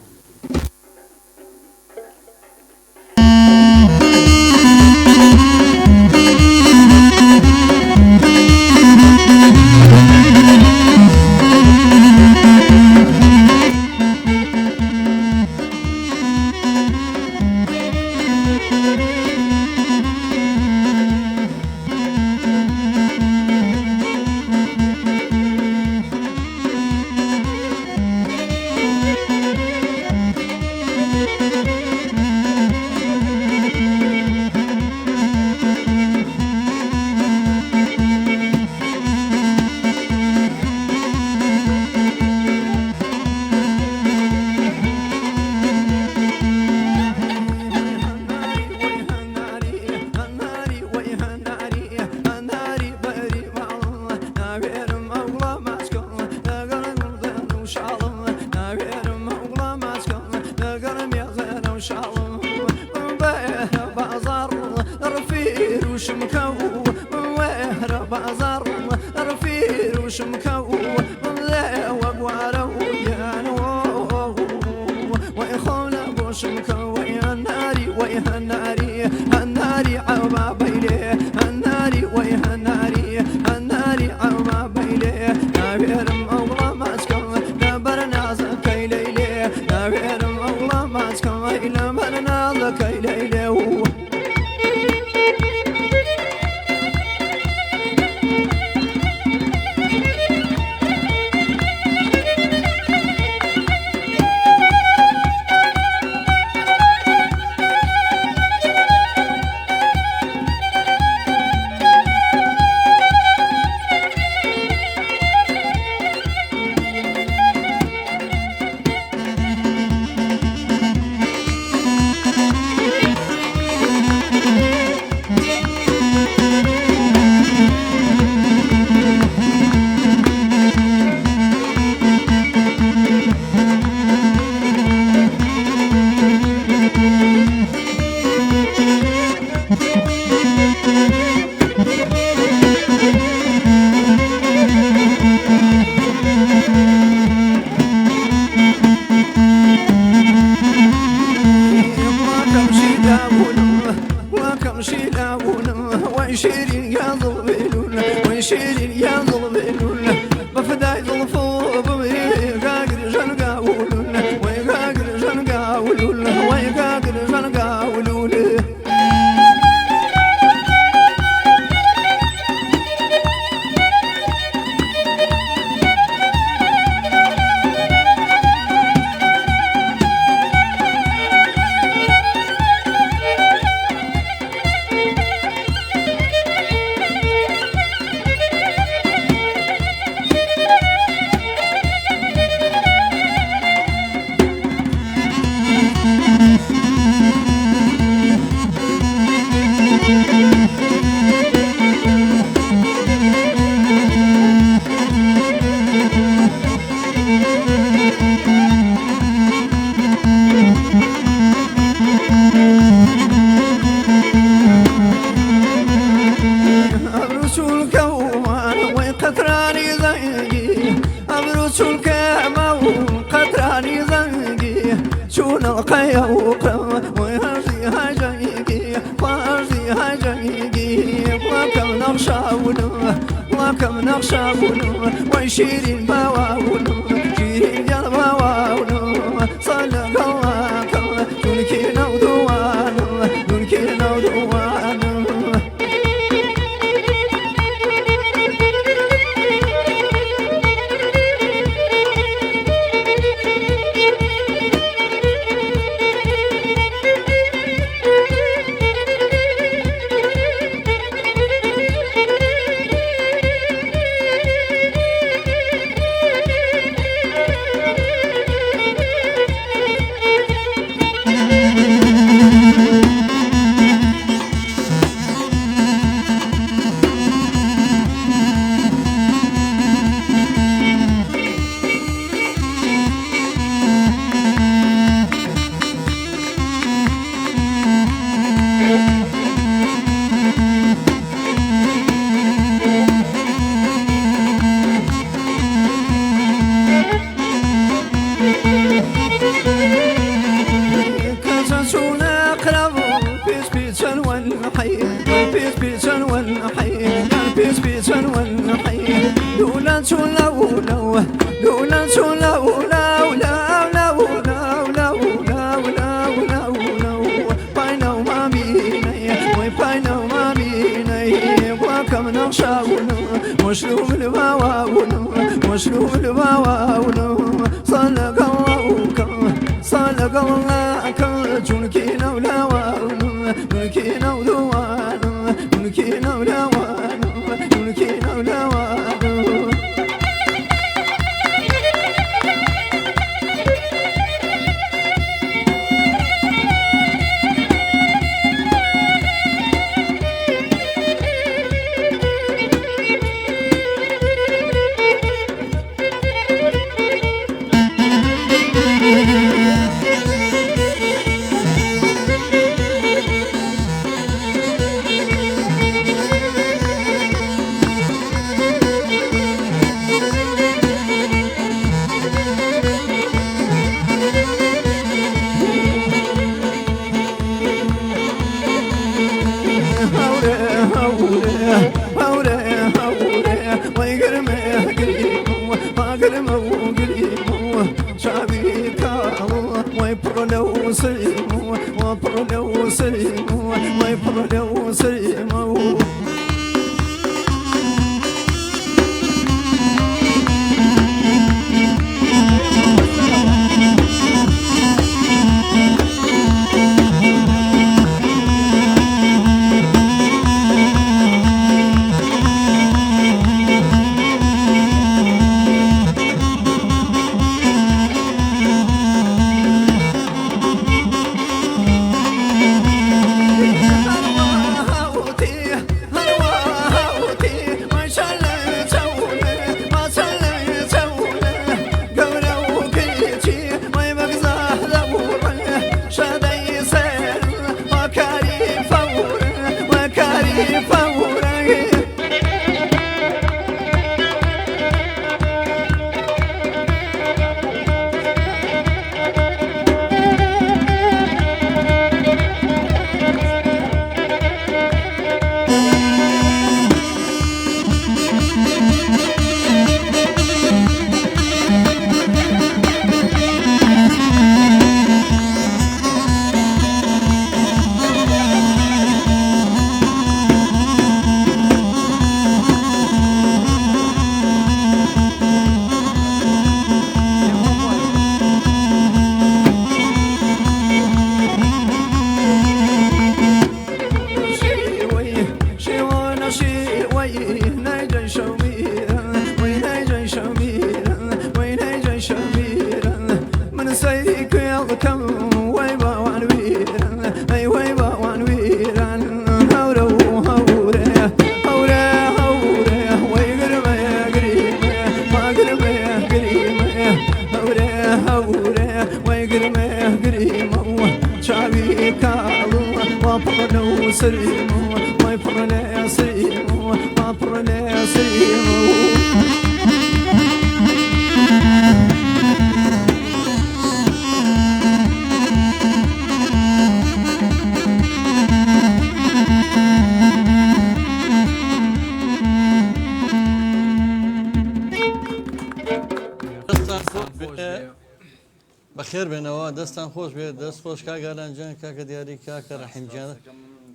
S3: الناري عبا بيلي الناري ويها الناري بيرم الله ما تكمل من نالك إليه ويشيرين بواون شيرين جل بواون صلى الله ينكينا ودوان ينكينا ودوان مشروب البواون مشروب البواون صلق الله صلق الله جنكينا ولاوان جنكينا ودوان جنكينا ولاوان جنكينا ولاوان ويبر لو سليم وبر لو سليم ويبر لو سليم
S1: بەخێر بێنەوە دەستان خۆش بێت دەست خۆش کاگالانجان کاکە دیاری کاکە ڕەحیمجان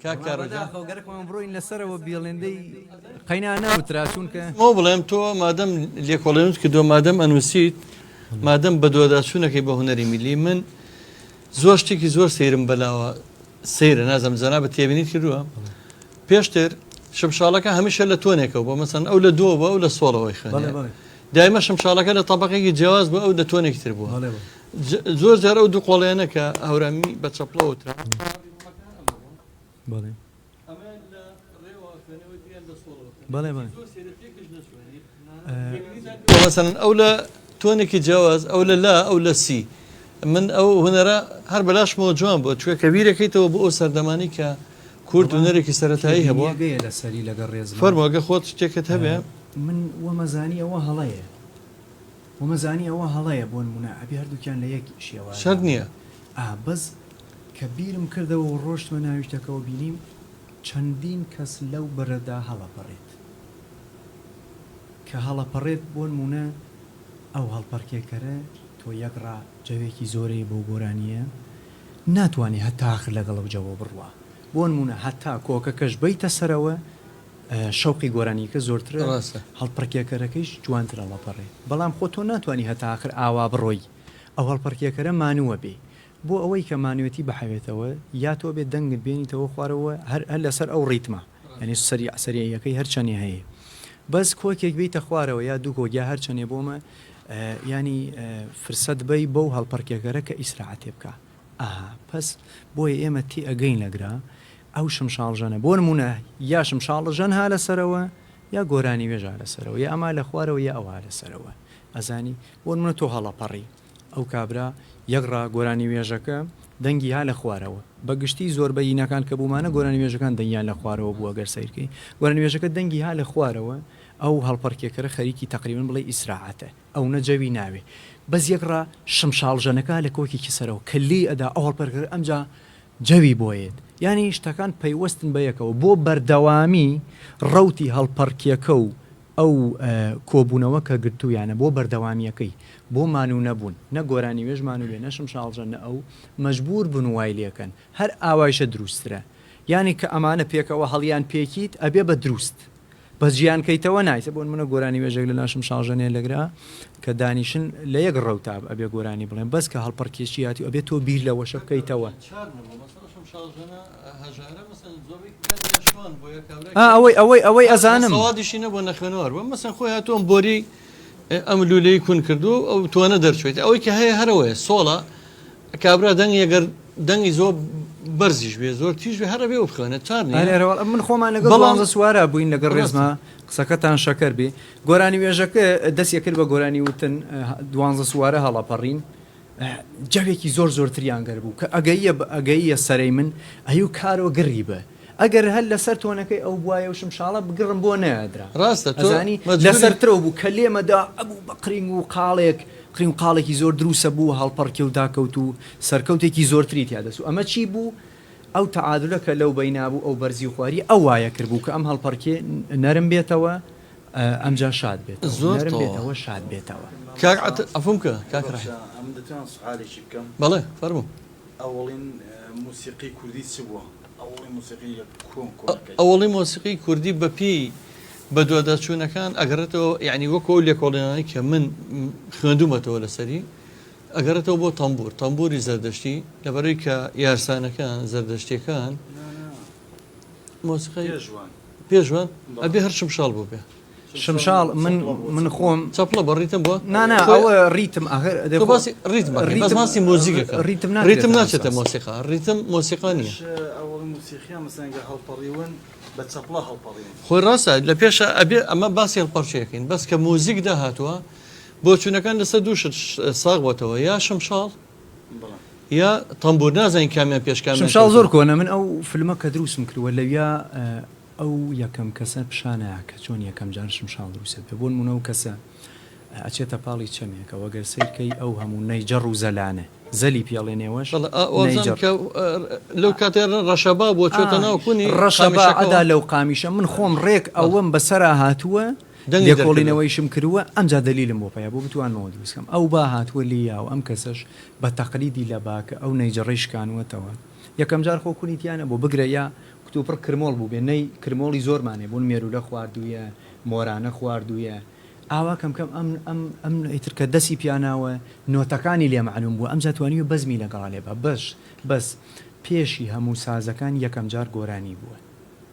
S2: کاکەڕگەرەکمان بڕۆین لەسەرەوە بیڵێندەی قەینا ناوترا چونکە
S1: مۆ بڵێم تۆ مادەم لێکۆڵێنوت کردو مادەم ئەنووسیت مادەم بە دۆداچوونەکەی بە هونەری میلی من زۆر شتێکی زۆر سیرم بەلاوە سەیرە نازەم زەنا بە تێبینیت کردووە پێشتر شمشاڵەکە هەمیشە لە تۆنێکەوە بۆ مەسەن ئەو لە دووە بە ئەو لە سۆڵەوەی خوێنێ دایمە شمشاڵەکە لە تەبەقێکی جیاواز بە ئەو لە تۆنێکی تر بووە زۆر جار ئەو دوو قۆڵێنەکە هەورامی بە چەپڵەوەترا مەسەن ئەو لە تۆنێکی جیاواز ئەو لە لا ئەو لە سی من ئەو هونەرە هەر بەلاشمەوە جوان بووە چوە کەبیرەکەیتەوە بۆ ئەو سەردەمانی کە کورد هونەرێکی سەرەتایی هەبووە
S2: لە سەری لەگەڵ ڕێز
S1: فەرمۆگە خۆت شتێکت هەبێ
S2: من وەمەزانی ئەوە هەڵەیە وەمەزانی ئەوە هەڵەیە بۆ نمونە ئەبی هەردووکیان لە یەک شێوە
S1: شەرت نییە
S2: بەس کە بیرم کردەوە و ڕۆشتمە ناویشتەکەەوە بینیم چەندین کەس لەو بەرەدا هەڵەپەڕێت کە هەڵەپەڕێت بۆ نمونە ئەو هەڵپەرکێکەرە تۆ یەکڕا جەوێکی زۆرەی بۆ گۆرانیە ناتوانێت هەتا آخر لەگەڵ جەوە بڕوە بۆ نمونە هەتا کۆکەکەش بیتە سەرەوە شەوقی گۆرانیکە زۆرترە هەڵپەرکێکەرەکەیش جوانترە لەپەڕێ بەڵام خۆ تۆ ناتوانانی هەتا آخر ئاوا بڕۆی ئەو هەڵپەرکێکەرە مانووە بێ بۆ ئەوەی کە مانوێتی بەحەوێتەوە یا تۆ بێت دەنگت بێنیتەوە خوارەوە هەر لەسەر ئەو ڕیتمە ینی سەریەکەی هەرچەنێ هەیە بەس کۆکێک بیتە خوارەوە یا دوو کۆگیا هەرچەنێ بۆمە ینی فرسەت بەی بەو هەڵپەرکێکەرە کە ئیسراعەتێ بکە پس بۆیە ئێمە تی ئەگەین لەگرا ئەو شمشاڵژەنە بۆ نمونە یا شمشاڵژەن ها لەسەرەوە یا گۆرانی وێژا لەسەرەوە یا ئەما لە خوارەوە یا ئەوها لەسەرەوە ئەزانی بۆ نمونە تۆ هەڵەپەڕی ئەو کابرا یەکڕا گۆرانی وێژەکە دەنگی ها لە خوارەوە بەگشتی زۆر بەینەکان کە بوومانە گۆرانی وێژەکان دەنگیان لە خوارەوە بووە گەر سیرکەی گۆرانی وێژەکە دەنگی ها لە خوارەوە ئەو هەڵپەرکێکەرە خەریکی تقریبن بڵێ ئیسراعەتە ئەو نەجەوی ناوێ بەس یەکڕا شمشاڵژەنەکە لە کۆکێکی سەرەوە کە لی ئەدا ئەو هەڵپەرکەر ئەمجا جەوی بۆیێت ینی شتەکان پەیوەستن بە یەکەوە بۆ بەردەوامی ڕەوتی هەڵپەرکێکە و ئەو کۆبوونەوە کە گرتوویانە بۆ بەردەوامیەکەی بۆ مانوو نەبوون نە گۆرانی وێژ مانوو بێ نەشم شاڵژە نە ئەو مەجبور بن وای لێکەن هەر ئاوایشە دروسترە یعنی کە ئەمانە پێکەوە هەڵیان پێکیت ئەبێ بە دروست بە ژیانکەیتەوە نایسە بۆن منە گۆرانی وێژێک لە ناشم شاڵژەنێ لەگرا کە دانیشن لە یەک ڕەوتاب ئەبێ گۆرانی بڵێن بەس کە هەڵپەرکێشی هاتی ئەبێت تۆ بیر لە وەشە بکەیتەوە ئەوەی ئەزانم
S1: سەوادیشی نەبوو نەخوێنەوە بۆ مەسەن خۆی هاتووەم بۆری ئەم لولەی کون کردو ئەو توانە دەرچێت ئەوەی کە هەیە هەرەوەیە سۆڵە کابرا دەنگ ئەگەر دەنگی زۆر بەرزیش بێ زۆر تیژ بێ هەرە بێ و بخوێنێت چارنی
S2: من خۆمان لەگەڵ سوارە بووین لەگەڵ ڕێزما قسەکەتان شەکەر بێ گۆرانی وێژەکە دەستێ کرد بە گۆرانی وتن 12 سوارە هەڵەپەڕین جەوێکی زۆر زۆرتریان گەر بوو کە ئەگەیە سەرەی من ئەیو کارۆ گڕی بە ئەگەر هەر لەسەر تۆنەکەی ئەو بواە و شمشاڵە بگڕم بۆ نەدرا
S1: ڕاستە
S2: تۆزانی لەسەرترەوە بوو کە لێمەدا ئەبوو بە قرینگ و قاڵێک قرین و قاڵێکی زۆر دروسە بوو هەڵپەرکە و داکەوت و سەرکەوتێکی زۆرتری تیادەسو ئەمە چی بوو ئەو تەعادلە کە لەو بەینابوو ئەو بەرزی و خواری ئەو وایە کرد بوو کە ئەم هەڵپەرکێ نەرم بێتەوە ئەمجا شاد بێت زۆر بێتەوە شاد بێتەوە
S1: ئەفمکە کاکڕ
S4: ئەم دەتوان سوالێکی بکەم
S1: بەڵێ فەرموو
S4: ئەوڵین موسیقی کوردی چ بووە
S1: ئەوڵی مۆسیقی کوردی بەپی بە دوواداچوونەکان ئەگەڕێتەوە یعنی وەکۆ لێکۆڵێنانی کە من خوێندومەتەوە لەسەری ئەگەڕێتەوە بۆ تەمبوری زەردەشتی لەبەرەوەی کە یارسانەکان زەردەشتیەکان مۆسیقی پێشوان ئەبێ هەر شمشاڵ بوو بێ
S2: شمشاڵ من خۆم
S1: چەپڵە بە ڕیتم بووە
S2: نانا ئەوە ریتم
S1: ڕیتماسی مۆزیکەکە ریتم ناچێتە مۆسیقا ریتم مۆسیقا نییە خۆی ڕاستە لە پێشە ئەبێ ئەمە باسی هەڵپەرچەکەین بەس کە مۆزیک داهاتووە بۆ چوونەکان لەسەر دووش ساغ بۆتەوە یا شمشاڵ یا تەمبور نازانین کامیان پێشکان
S2: شمشاڵ زۆر کۆنە من ئەو فیلمە کە دروستم کردووە لەویا ئەو یەکەم کەسە پیشانە کە چۆن یەکەم جار شمشاڵ دروست بێ بۆن منەوە کەسە ئەچێتە پاڵی چەمێکە وەگەر سیرکەی ئەو هەموو نەیجەڕ و زەلانە زەلی پێڵێنێوەش
S1: لەو کاتێر ڕەشەبا بۆ چۆتە ناو کونی
S2: ڕەشەبا ئەدا لەو قامیشە من خۆم ڕێک ئەوەم بەسەرا هاتووە لێکۆڵینەوەیشم کردووە ئەمجا دلیلم بۆ پیا بۆ بتوانمەوە دروستکەم ئەو با هاتووە لیا و ئەم کەسەش بە تەقلیدی لە باکە ئەو نەیجەڕی شکانوەتەوە یەکەم جار خۆ کونیتیانە بۆ بگرە یا کتوپڕ کرمۆڵ بوو بێ نەی کرمۆڵی زۆرمانێ بوون مێرولە خواردوویە مۆرانە خواردوویە ئاوا کەمکەم ئەم ئیتر کە دەسی پیاناوە نۆتەکانی لێ معلوم بوو ئەم جاتوانیوە بەزمی لەگەڵ لێ بە بەس پێشی هەموو سازەکان یەکەم جار گۆرانی بووە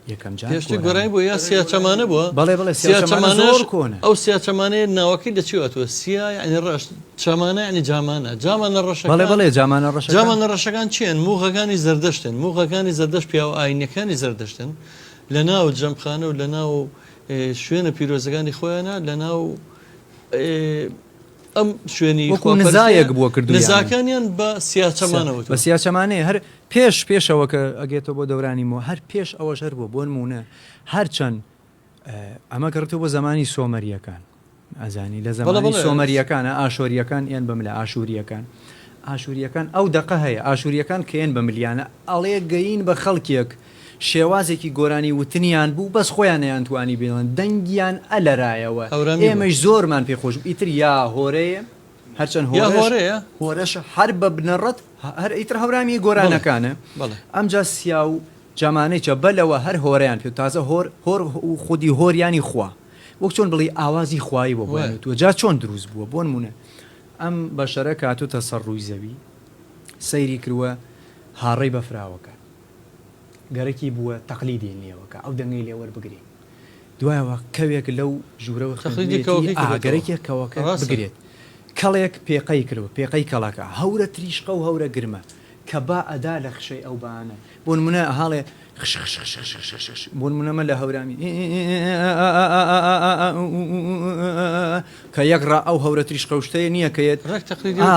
S1: پێشتی گۆرانی بوو یا سیا چەمانە بووە
S2: بەڵێ سیاچەمانە کۆنە
S1: ئەو سیا چەمانەیە ناوەکەی دەچێتەوە سیا ینی ڕەش چەمانە ینی جامانە ڕەشەکان
S2: بەڵێ
S1: جامانە ڕەشەکان چیان موغەکانی زەردەشتن موغەکانی زەردەشت پیا و ئاینەکانی زەردەشتن لە ناو جەمخانە و لە ناو شوێنە پیرۆزەکانی خۆیانە لە ناو ئەم شوێنی
S2: نزایەک بووە کردو
S1: نزاکانیان بە سیاچەمانەوە
S2: بە سیاچەمانەیە هەر پێشەوە کە ئەگێتەوە بۆ دەورانیمەوە هەر پێش ئەوەش هەر بووە بۆ نمونە هەرچەند ئەمە کردو بۆ زمانی سۆمەریەکان ئەزانی لە زمانی سۆمەریەکانە ئاشۆریەکان ئێن بەم لە ئاشوریەکان ئەو دەقە هەیە ئاشوریەکان کە ئێن بە ملیانە ئەڵێ گەین بە خەڵکێک شێوازێکی گۆرانی وتنیان بوو بەس خۆیان نەیانتوانی بێڵن دەنگیان ئەلەرایەوە ئێمەش زۆرمان پێخۆش ئیتر یا هۆرەیە هەرچەند هۆرەش هەر بە بنەڕەت هەر ئیتر هەورامی گۆرانەکانە ئەمجا سیا و جامانێکە بەلەوە هەر هۆرەیان پێ تازە هۆر خودی هۆریانی خوا وەک چۆن بڵی ئاوازی خوایی بۆ بۆێتوە جا چۆن دروست بووە بۆ نمونە ئەم بەشەرە کاتوتە سەر ڕووی زەوی سەیری کردووە هاڕێی بەفراوەکە گەرەکی بووە تەقلیدی نێوەکە ئەو دەنگی لێوەربگرێت دوایەوە کەوێک لەو ژوورەوە گەرەکی کەوەکە بگرێت کەڵێک پێقەی کردوە پێقەی کەڵەکە هەورە تریشقە و هەورە گرمە کە با ئەدا لە خشەی ئەو بانە بۆ نمونە هاڵێ بۆ نمونەمە لە هەورامی کە یەکڕا ئەو هەورە تریشقە و شتەیە نییە کەیت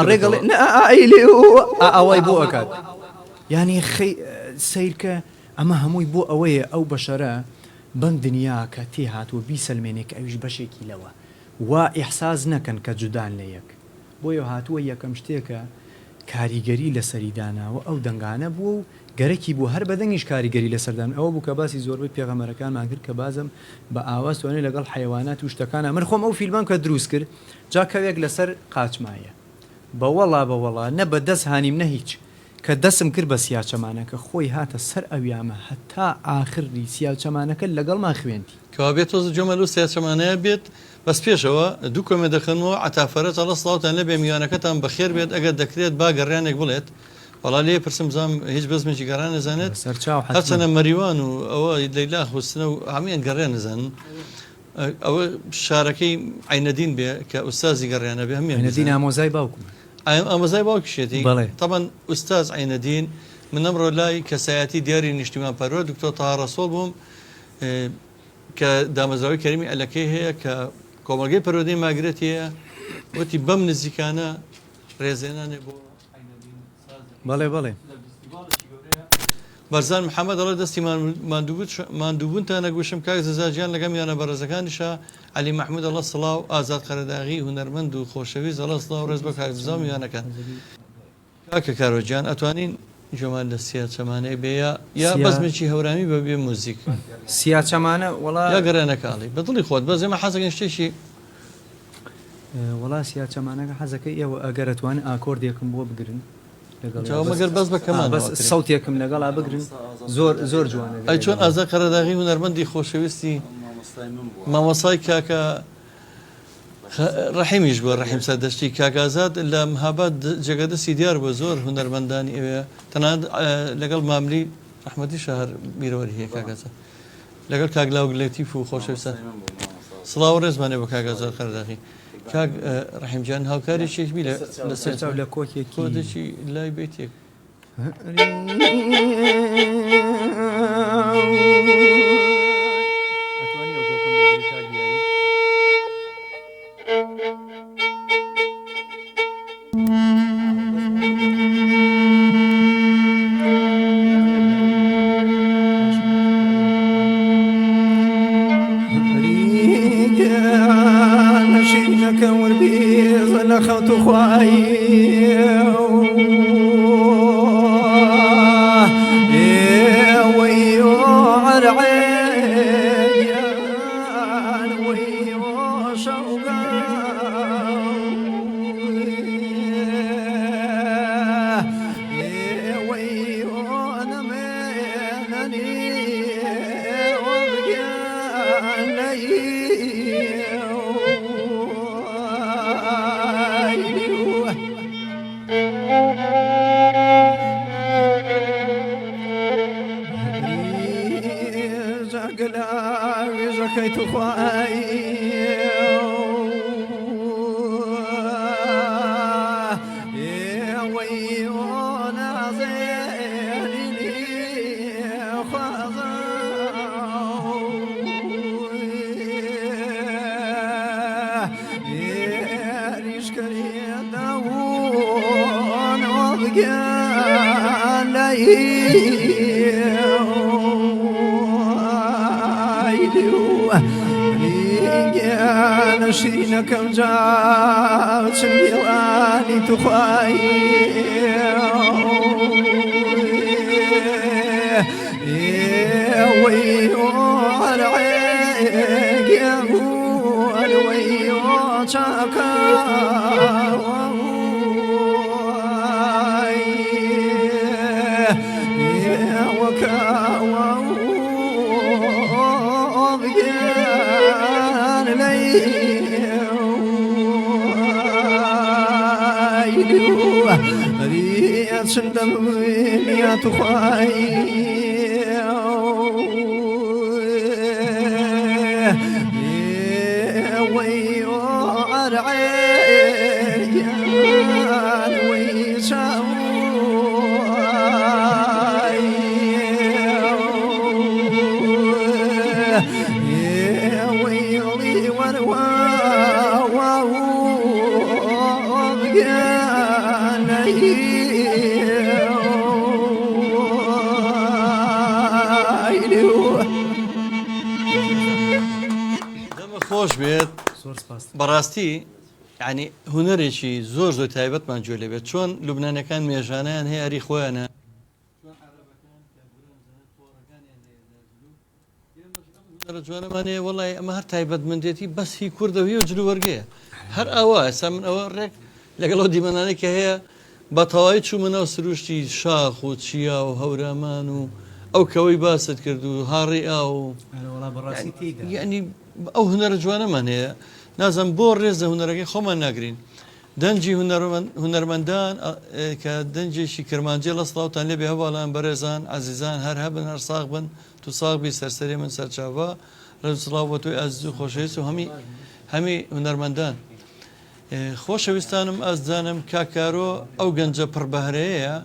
S2: ڕێگەڵێ ئەوەی بۆ ئەکات یعنی سیرکە ئەمە هەمووی بۆ ئەوەیە ئەو بەشەرە بەم دنیا کە تێ هاتووە بیسەلمێنێک ئەویش بەشێکی لەوە وا ئیحساس نەکەن کە جودان لە یەک بۆیە هاتووە یەکەم شتێکە کاریگەری لە سەریداناوە ئەو دەنگانە بووە و گەرەکی بوو هەر بەدەنگیش کاریگەری لە سەردان ئەوە بوو کە باسی زۆربەی پێغەمبەرەکانمان کرد کە بازم بە ئاواز توانێت لەگەڵ حیوانات و شتەکانە من خۆم ئەو فیلمام کە دروست کرد جا کەوێک لەسەر قاچمایە بەوەڵا نە بە دەست هانیم نە هیچ کە دەسم کرد بە سیاچەمانەکە خۆی هاتە سەر ئەویامە هەتا ئاخری سیاچەمانەکە لەگەڵمان خوێندی
S1: کەوا بێت تۆز جۆمەل و سیاچەمانەیە بێت بەس پێشەوە دوو کۆمە دەخنەوە عتافەرە چاڵە سڵاوتان لە بێ میوانەکەتان بەخێر بێت ئەگەر دەکرێت با گەڕیانێک بڵێت وەڵا لێ پرسم زام هیچ بەزمێکی گەڕان نەزانێت هەرچەنە مەریوان و ئەوە لەیلا خستنە و هەمویان گەڕیان نزانن ئەوە شارەکەی عینەدین بێ کە ئوستازی گەڕیانە بێ هەمیان
S2: عینەدین ئامۆزای باوکم
S1: ئامۆزای باوکیشێتی طبعا ئوستاز عینەدین من ئەمڕۆ لای کەسایەتی دیاری نیشتیمان پەروەر دکتۆر تاها ڕەسوڵ بووم کە دامەزراوی کەریمی ئەلەکەی هەیە کە کۆمەلگەی پەروەردەی ماگرێت هەیە وتی بەم نزیکانە ڕێزێنانێ بۆ
S2: بەڵێ
S1: بەرزان محەممەد دەڵێ دەستی ماندووبوونتان نەگوشم کاک زەزاجیان لەگەم یانە بەڕێزەکانیشە علی مححمود ئەڵە سڵاو ئازاد خەرداغی هونەرمەند و خۆشەویست ئەڵە سڵاو ڕێز بە کاکزام یانەکان کاکە کارۆجیان ئەتوانین جۆمان لە سیاچەمانەی بێە یا بەزمێکی هەورامی بە بێ موزیک
S2: سیاچەمانە وڵا
S1: یا گەرانەکاڵی بەدڵی خۆت بە زێمە حەزەکەن شتێکی
S2: وڵا سیاچەمانەکە حەزەکەی ئێوە ئەگەر ئەتوانین ئاکۆردێکم بۆ بگرن
S1: مەگەر بەس بەکەمان
S2: بەس سەوتێکم لەگەڵا بگرن زۆر جوانە
S1: ئەی چۆن ئازا قەرەداغی هونەرمەندی خۆشەویستی مامۆسای کاکە ڕەحیمیش بۆ ڕەحیم سەردەشتی کاکازاد لە مهاباد جێگەدەستی دیار بۆ زۆر هونەرمەندانی ئەوێ تەنانەت لەگەڵ ماملی ڕەحمەتی شەهر بیرەوەری هەیە کاکەزاد لەگەڵ کاگلاو گلێتیف و خۆشەویستە سڵاو ڕێزمانێ بۆ کاکازاد قەرەداغی کاک ڕەحیمجان هاوکاری چێکبی
S2: لەسەر لە کۆکێکی
S1: کۆدەچی لای بێتێک
S3: شيرينكم جاء شنيواني تخاي ويو العيق يا ويو شاكا شندم يا تخاي ويو أرعي ويشاوي ويلي وروا
S1: خۆش بێت بەڕاستی ینی هوەرێکی زۆر زۆر تایبەتمان گوێ لێ بێت چۆن لوبنانەکان مێژانیان هەیە ئەری خۆیانە جوانەمانەیە وڵی ئەمە هەر تایبەتمەندێتی بەس هی کوردەوی و جلو وەرگەیە هەر ئەوە ئەسا من ئەوە ڕێک لەگەڵەوە دیمەنانێک کە هەیە بە تەواوی چوومەنەوە سروشتی شاخ و چیا و هەورامان و ئەو کەوەی باست کرد و هاڕی ئاو یعنی ئەو هوەرە جوانەمان هەیە نازم بۆ ڕێزە هوەرەکەی خۆمان ناگرین دەنجی هوەرمەندان کە دەنجێکی کرمانجێ لە سڵاوتان لێبێ هەواڵان بەڕێزان عزیزان هەر هەبن هەر ساغ بن تو ساغبی سەرسەری من سەرچاوە ڕێزسڵاو بە توی ئەزیز و خۆشەویست و هەمی هوەرمەندان خۆشەویستانم ئەزانم کاکارۆ ئەو گەنجە پڕبەهرەیە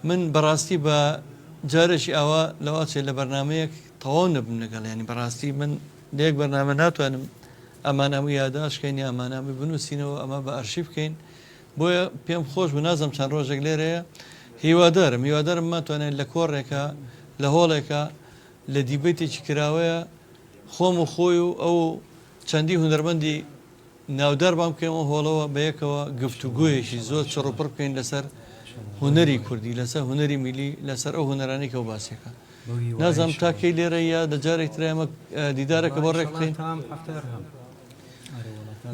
S1: من بەڕاستی بە جارێکی ئەوە لەواچێ لە بەرنمەیەک تەواو نەبم لەگەڵ ینی بەڕاستی من لێک بەرنامە ناتوانم ئەمانەمە یاداشکەین ئەمانامی بنووسینەوە ئەمە بە ئەرشی بکەین بۆیە پێم خۆش بوو نازم چەند ڕۆژێک لێرەیە هیوادارم ماتوانێت لە کۆڕێکە لە هۆڵێکە لە دیبێتێکی کراوەیە خۆم و خۆی و ئەو چەندی هوەرمەندی ناودار بام بکەمەوە هۆڵەوە بەیەکەوە گفتوگویەکی زۆر چڕوپڕ بکەین لەسەر هوەری کوردی لەسەر هوەری میلی لەسەر ئەو هوەرانەی کە و باسێکە نازانم تاکەی لێرە یا دەجارێک ترامە دیدارەکە بۆ ڕێک بکەین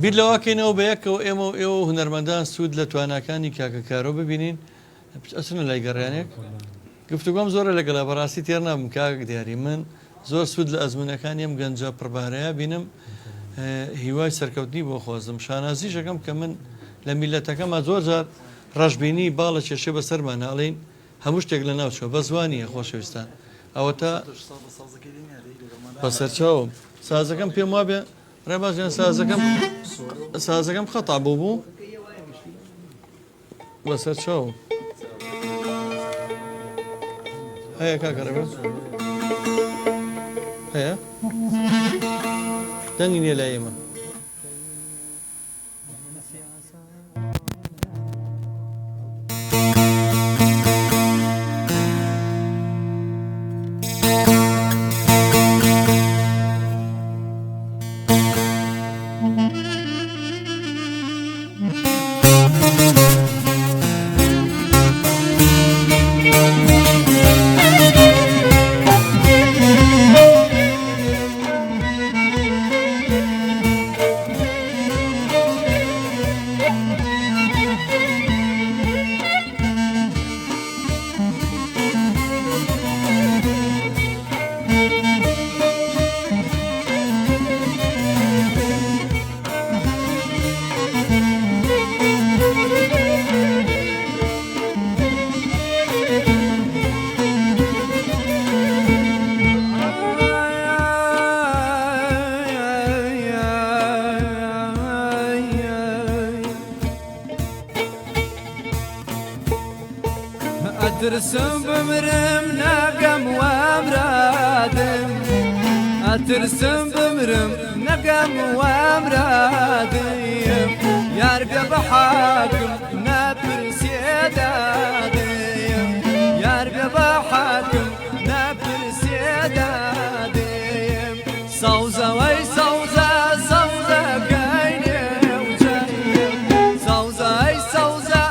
S1: بیر لەواکەینەوە بەیەکەوە ئێمە و ئێوە هوەرمەندان سوود لە تواناکانی کاکەکارۆ ببینین ئەچنە لای گەڕیانێک گفتوگۆم زۆرە لەگەڵا بەڕاستی تێر نابم کاک دیاری من زۆر سوود لە ئەزمونونەکانی ئەم گەنجە پڕبارەیە بینم هیوای سەرکەوتنی بۆ خۆزم شانازیشەکەم کە من لە میلەتەکەمە زۆر جار ڕژبینی باڵە کێشێ بەسەرمانە ئەڵین هەموو شتێک لە ناوچەوە بە زوانیە خۆشەویستان ئەوە تا بەسەرچاوم سازەکەم پێم وابێ ڕێبازیان سازەکەم خەتا بوو بەسەر چاو هەیە کاکەڕێبە هەیە دەنگی نیە لای ئێمە
S3: ئەترسم بمرم نەگەم وامرادم ئەترسم بمرم نەگەم وامرادم یار بێ بە حاکم نەپرسێدادم یار بێ بە حاکم نەپرسێدادم سەوزەوەی سەوزە سەوزەکەی نێوچەم سەوزەی سەوزە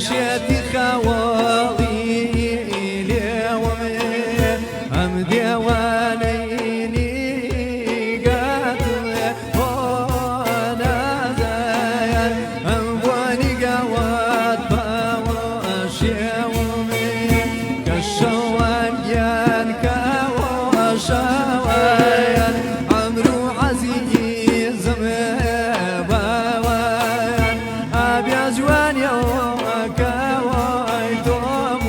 S3: شێتی خاوەڵی لێوەمێ ئەم دێوانەی گاتێ بۆ نازایان ئەم بۆنی گاوات باوە شێوەمێ کە شەوانیان کاوە شاوایان عەمرو عەزیزمێ باوایان ئابیا جوانیەوە کاوای تۆم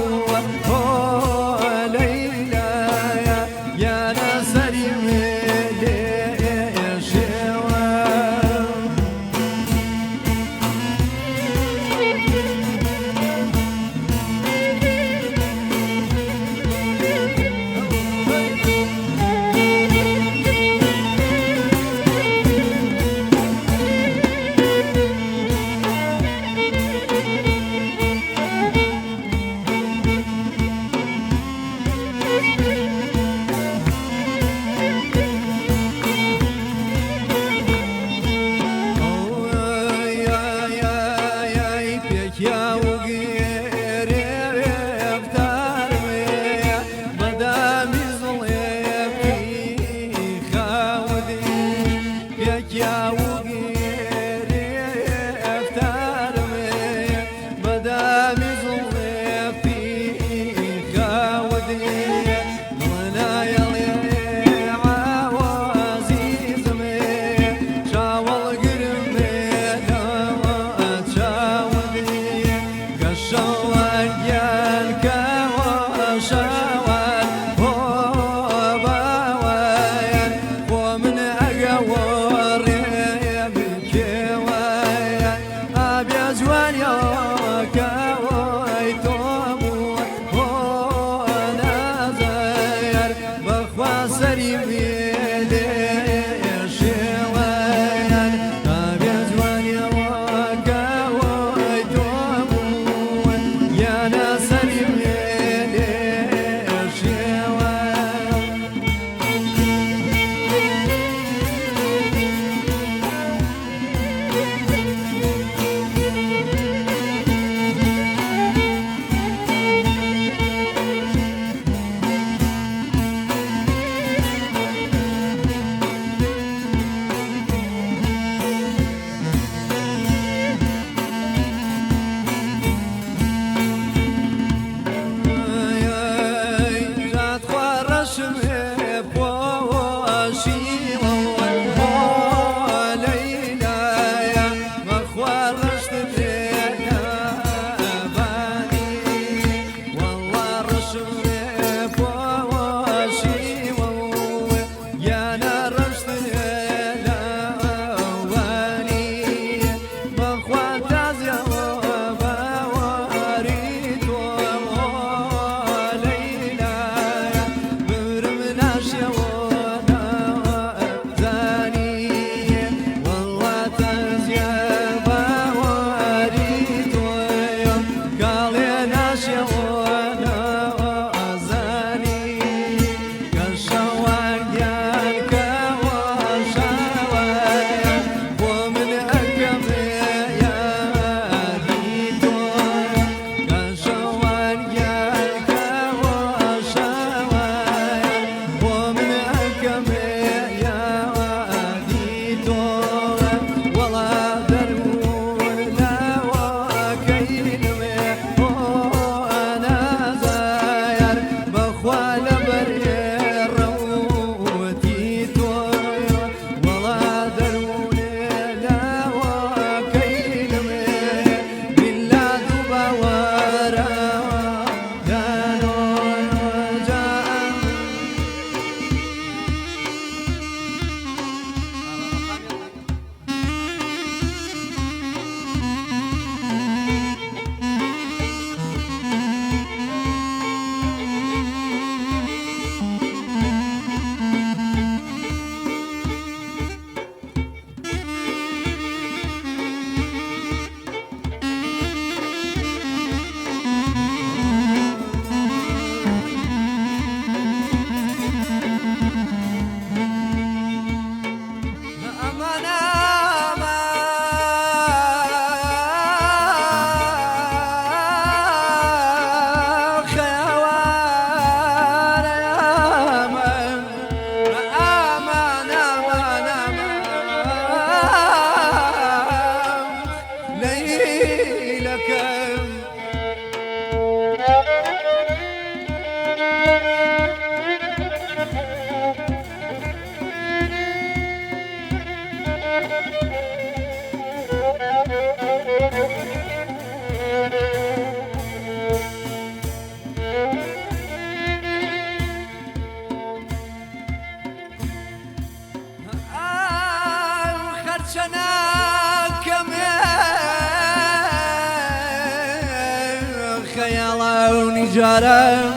S3: خيالا ونجارة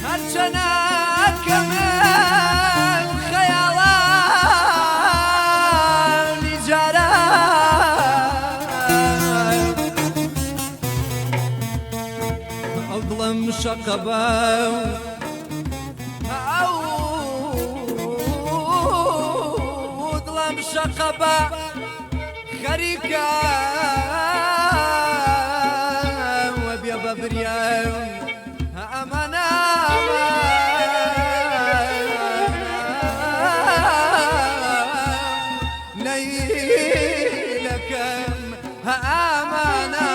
S3: هرچنا كمان خيالا ونجارة أظلم شقبة شقبة خريكة وبيا ببريا أمانا نيلكم أمانا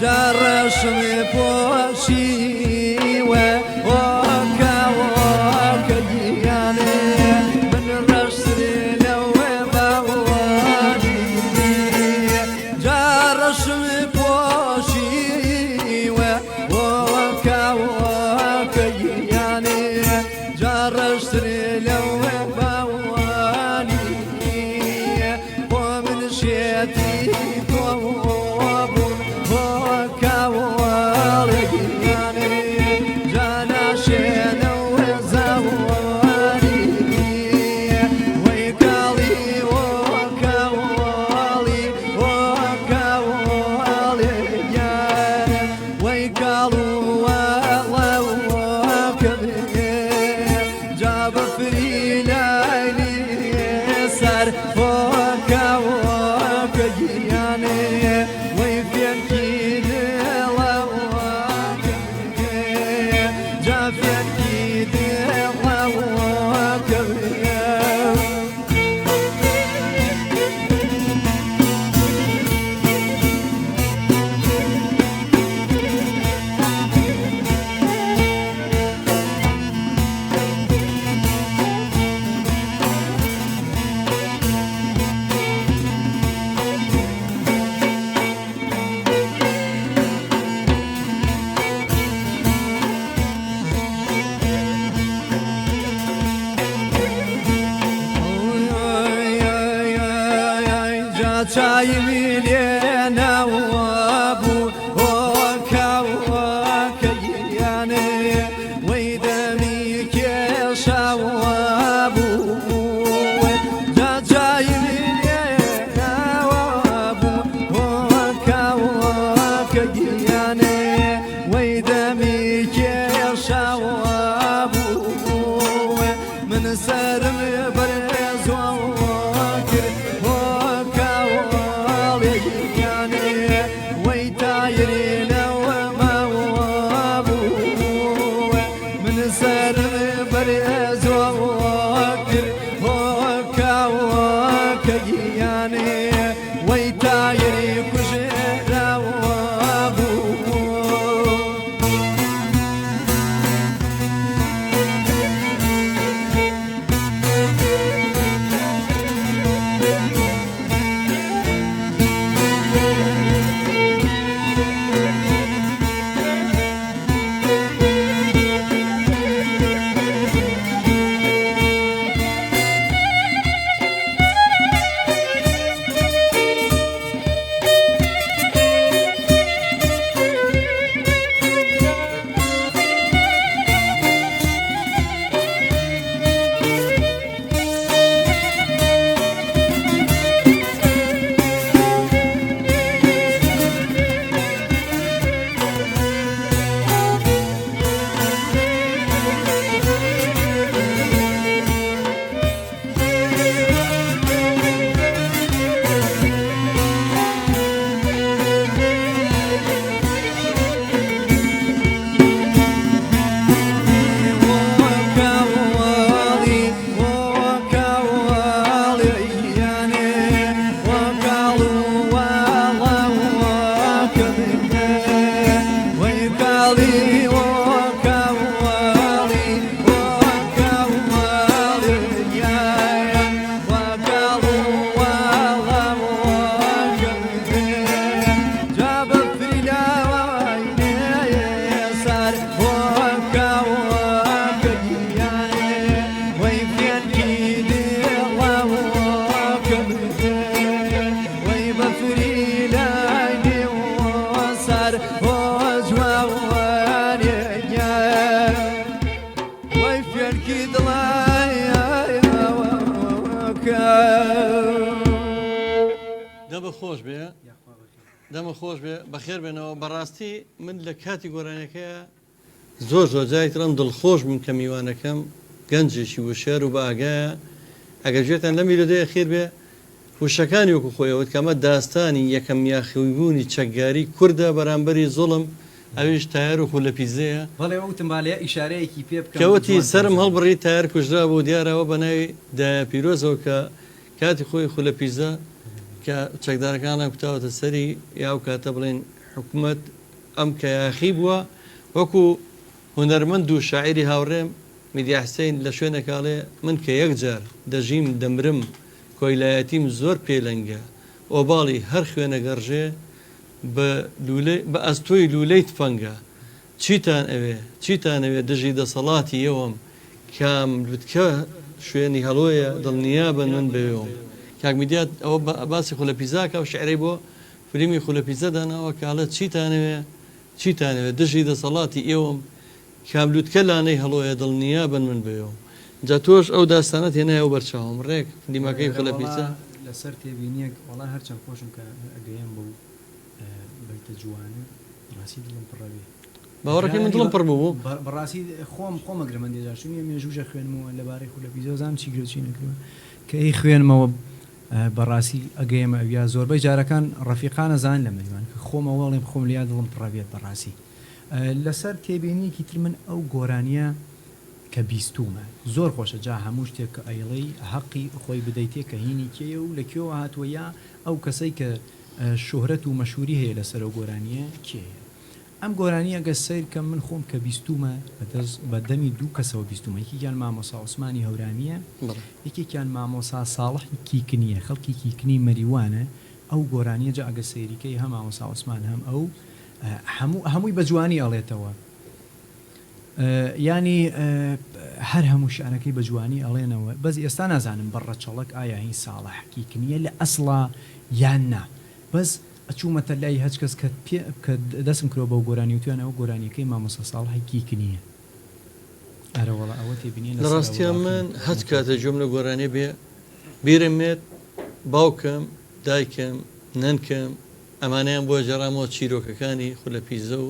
S3: جرش مبوشي چای میلینا و ابو وکا وکیانه ویدمی کشا و ابو چای میلینا و ابو وکا وکیانه ویدمی کشا و ابو من سرم برز و
S1: دەمە خۆش بێ دەمە خۆش بێ بەخێر بێنەوە بەڕاستی من لە کاتی گۆرانەکەیە زۆر جای ترم دڵخۆش بووم کە میوانەکەم گەنجێکی وشێر و بە ئاگایە ئەگەر ژێتان لە میلودەیە خێر بێ وشەکانی وەکو خۆیەوەت کەمە داستانی یەکەم یاخیبوونی چەکگاری کووردە بەرامبەری زوڵم ئەویش تایار و خولەپیزەیە
S2: بەڵێ وتم بالێ ئیشارەیەکی پێ بکەم
S1: کەوتی سرم هەڵبڕی تایار کوژرا بۆ دیارەوە بەناوی دایە پیرۆزەوە کە کاتی خۆی خولەپیزە کە چەکدارەکانە کوتاوەتە سەری یاو کاتە بڵێن حکوومەت ئەم کە یاخی بووە وەکو هونەرمەند و شاعری هاوڕێم میدیا حسین لە شوێنێکاڵێ من کە یەکجار دەژیم دەمرم کۆیلایەتیم زۆر پێلەنگە ئۆباڵی هەر خوێنە گەڕژێ بە ئەستۆی لولەی تفەنگە چیتان ئەوێ دژی دەسەڵاتی ئێوەم کام لوتکە شوێنی هەڵۆیە دڵنیا بن من بێەوەم کاک میدیات ئەوە باسی خولەپیزاکە و شعرەی بۆ فلیمی خولەپیزەدانەوە کاڵە چیتانەوێ دژی دەسەڵاتی ئێوەم کابلووتکە لانەی هەڵۆیە دڵنیا بن من بێەوە جا تۆش ئەو داستانەت هێنایە و بەرچاوم ڕێک دیمەکەی خولەپیزە
S2: لەسەر تێبینیەک وڵا هەرچەند خۆشم کە ئەگەیان بۆ بەیتە جوانە ڕاستی دڵم پڕەوێ
S1: باوەڕەکەی من دڵم پڕ بوو
S2: بەڕاستی خۆم ئەگرمە دێژاشنی مێژوژە خوێنمەوە لەبارەی خولەپیزە زانم چی گرچی نەکردوە کە ئەی خوێنمەوە بەڕاستی ئەگەیمە ئەویا زۆربەی جارەکان ڕەفیقانە زان لە میوان کە خۆمەوەڵێم خۆم لیا دڵم پڕەوێت بەڕاستی لەسەر تێبینیەکی تر من ئەو گۆرانیە کە بیستومە زۆر خۆشە جا هەموو شتێک کە ئەیڵەی حەقی خۆی بدەیتێ کە هینی کێە و لە کێوە هاتووە یا ئەو کەسەی کە شۆهرەت و مەشهوری هەیە لەسەر ئەو گۆرانیە کێیە ئەم گۆرانیە گە سیر کە من خۆم کە بیستومە بە دەمی دوو کەسەوە بیستومە یەکێکیان مامۆسا عوسمانی هەورانیە یەکێکیان مامۆسا ساڵحی کیکنیە خەڵکی کیکنی مەریوانە ئەو گۆرانیە جا ئەگە سەیریکەی هەم مامۆسا عوسمان هەم ئەو هەمووی بە جوانی ئەڵێتەوە ینی هەر هەموو شانەکەی بە جوانی ئەڵێنەوە بەس ئێستا نازانم بەڕەچەڵک ئایا هی ساڵحکی کنیە لە ئەسڵا یان نا بەس ئەچوومەتە لای هەچ کەس کە دەسم کرۆ بە گۆرانی وتویان ئەو گۆرانیەکەی مامۆستا ساڵحی کنیە ئەرەوەڵە ئەوە تێبینی
S1: لە ڕاستیان من هەچ کاتە جۆم لە گۆرانێ بێ بیرمێت باوکم دایکم ننکم ئەمانیان بۆ جەرامەوە چیرۆکەکانی خولەپیزە و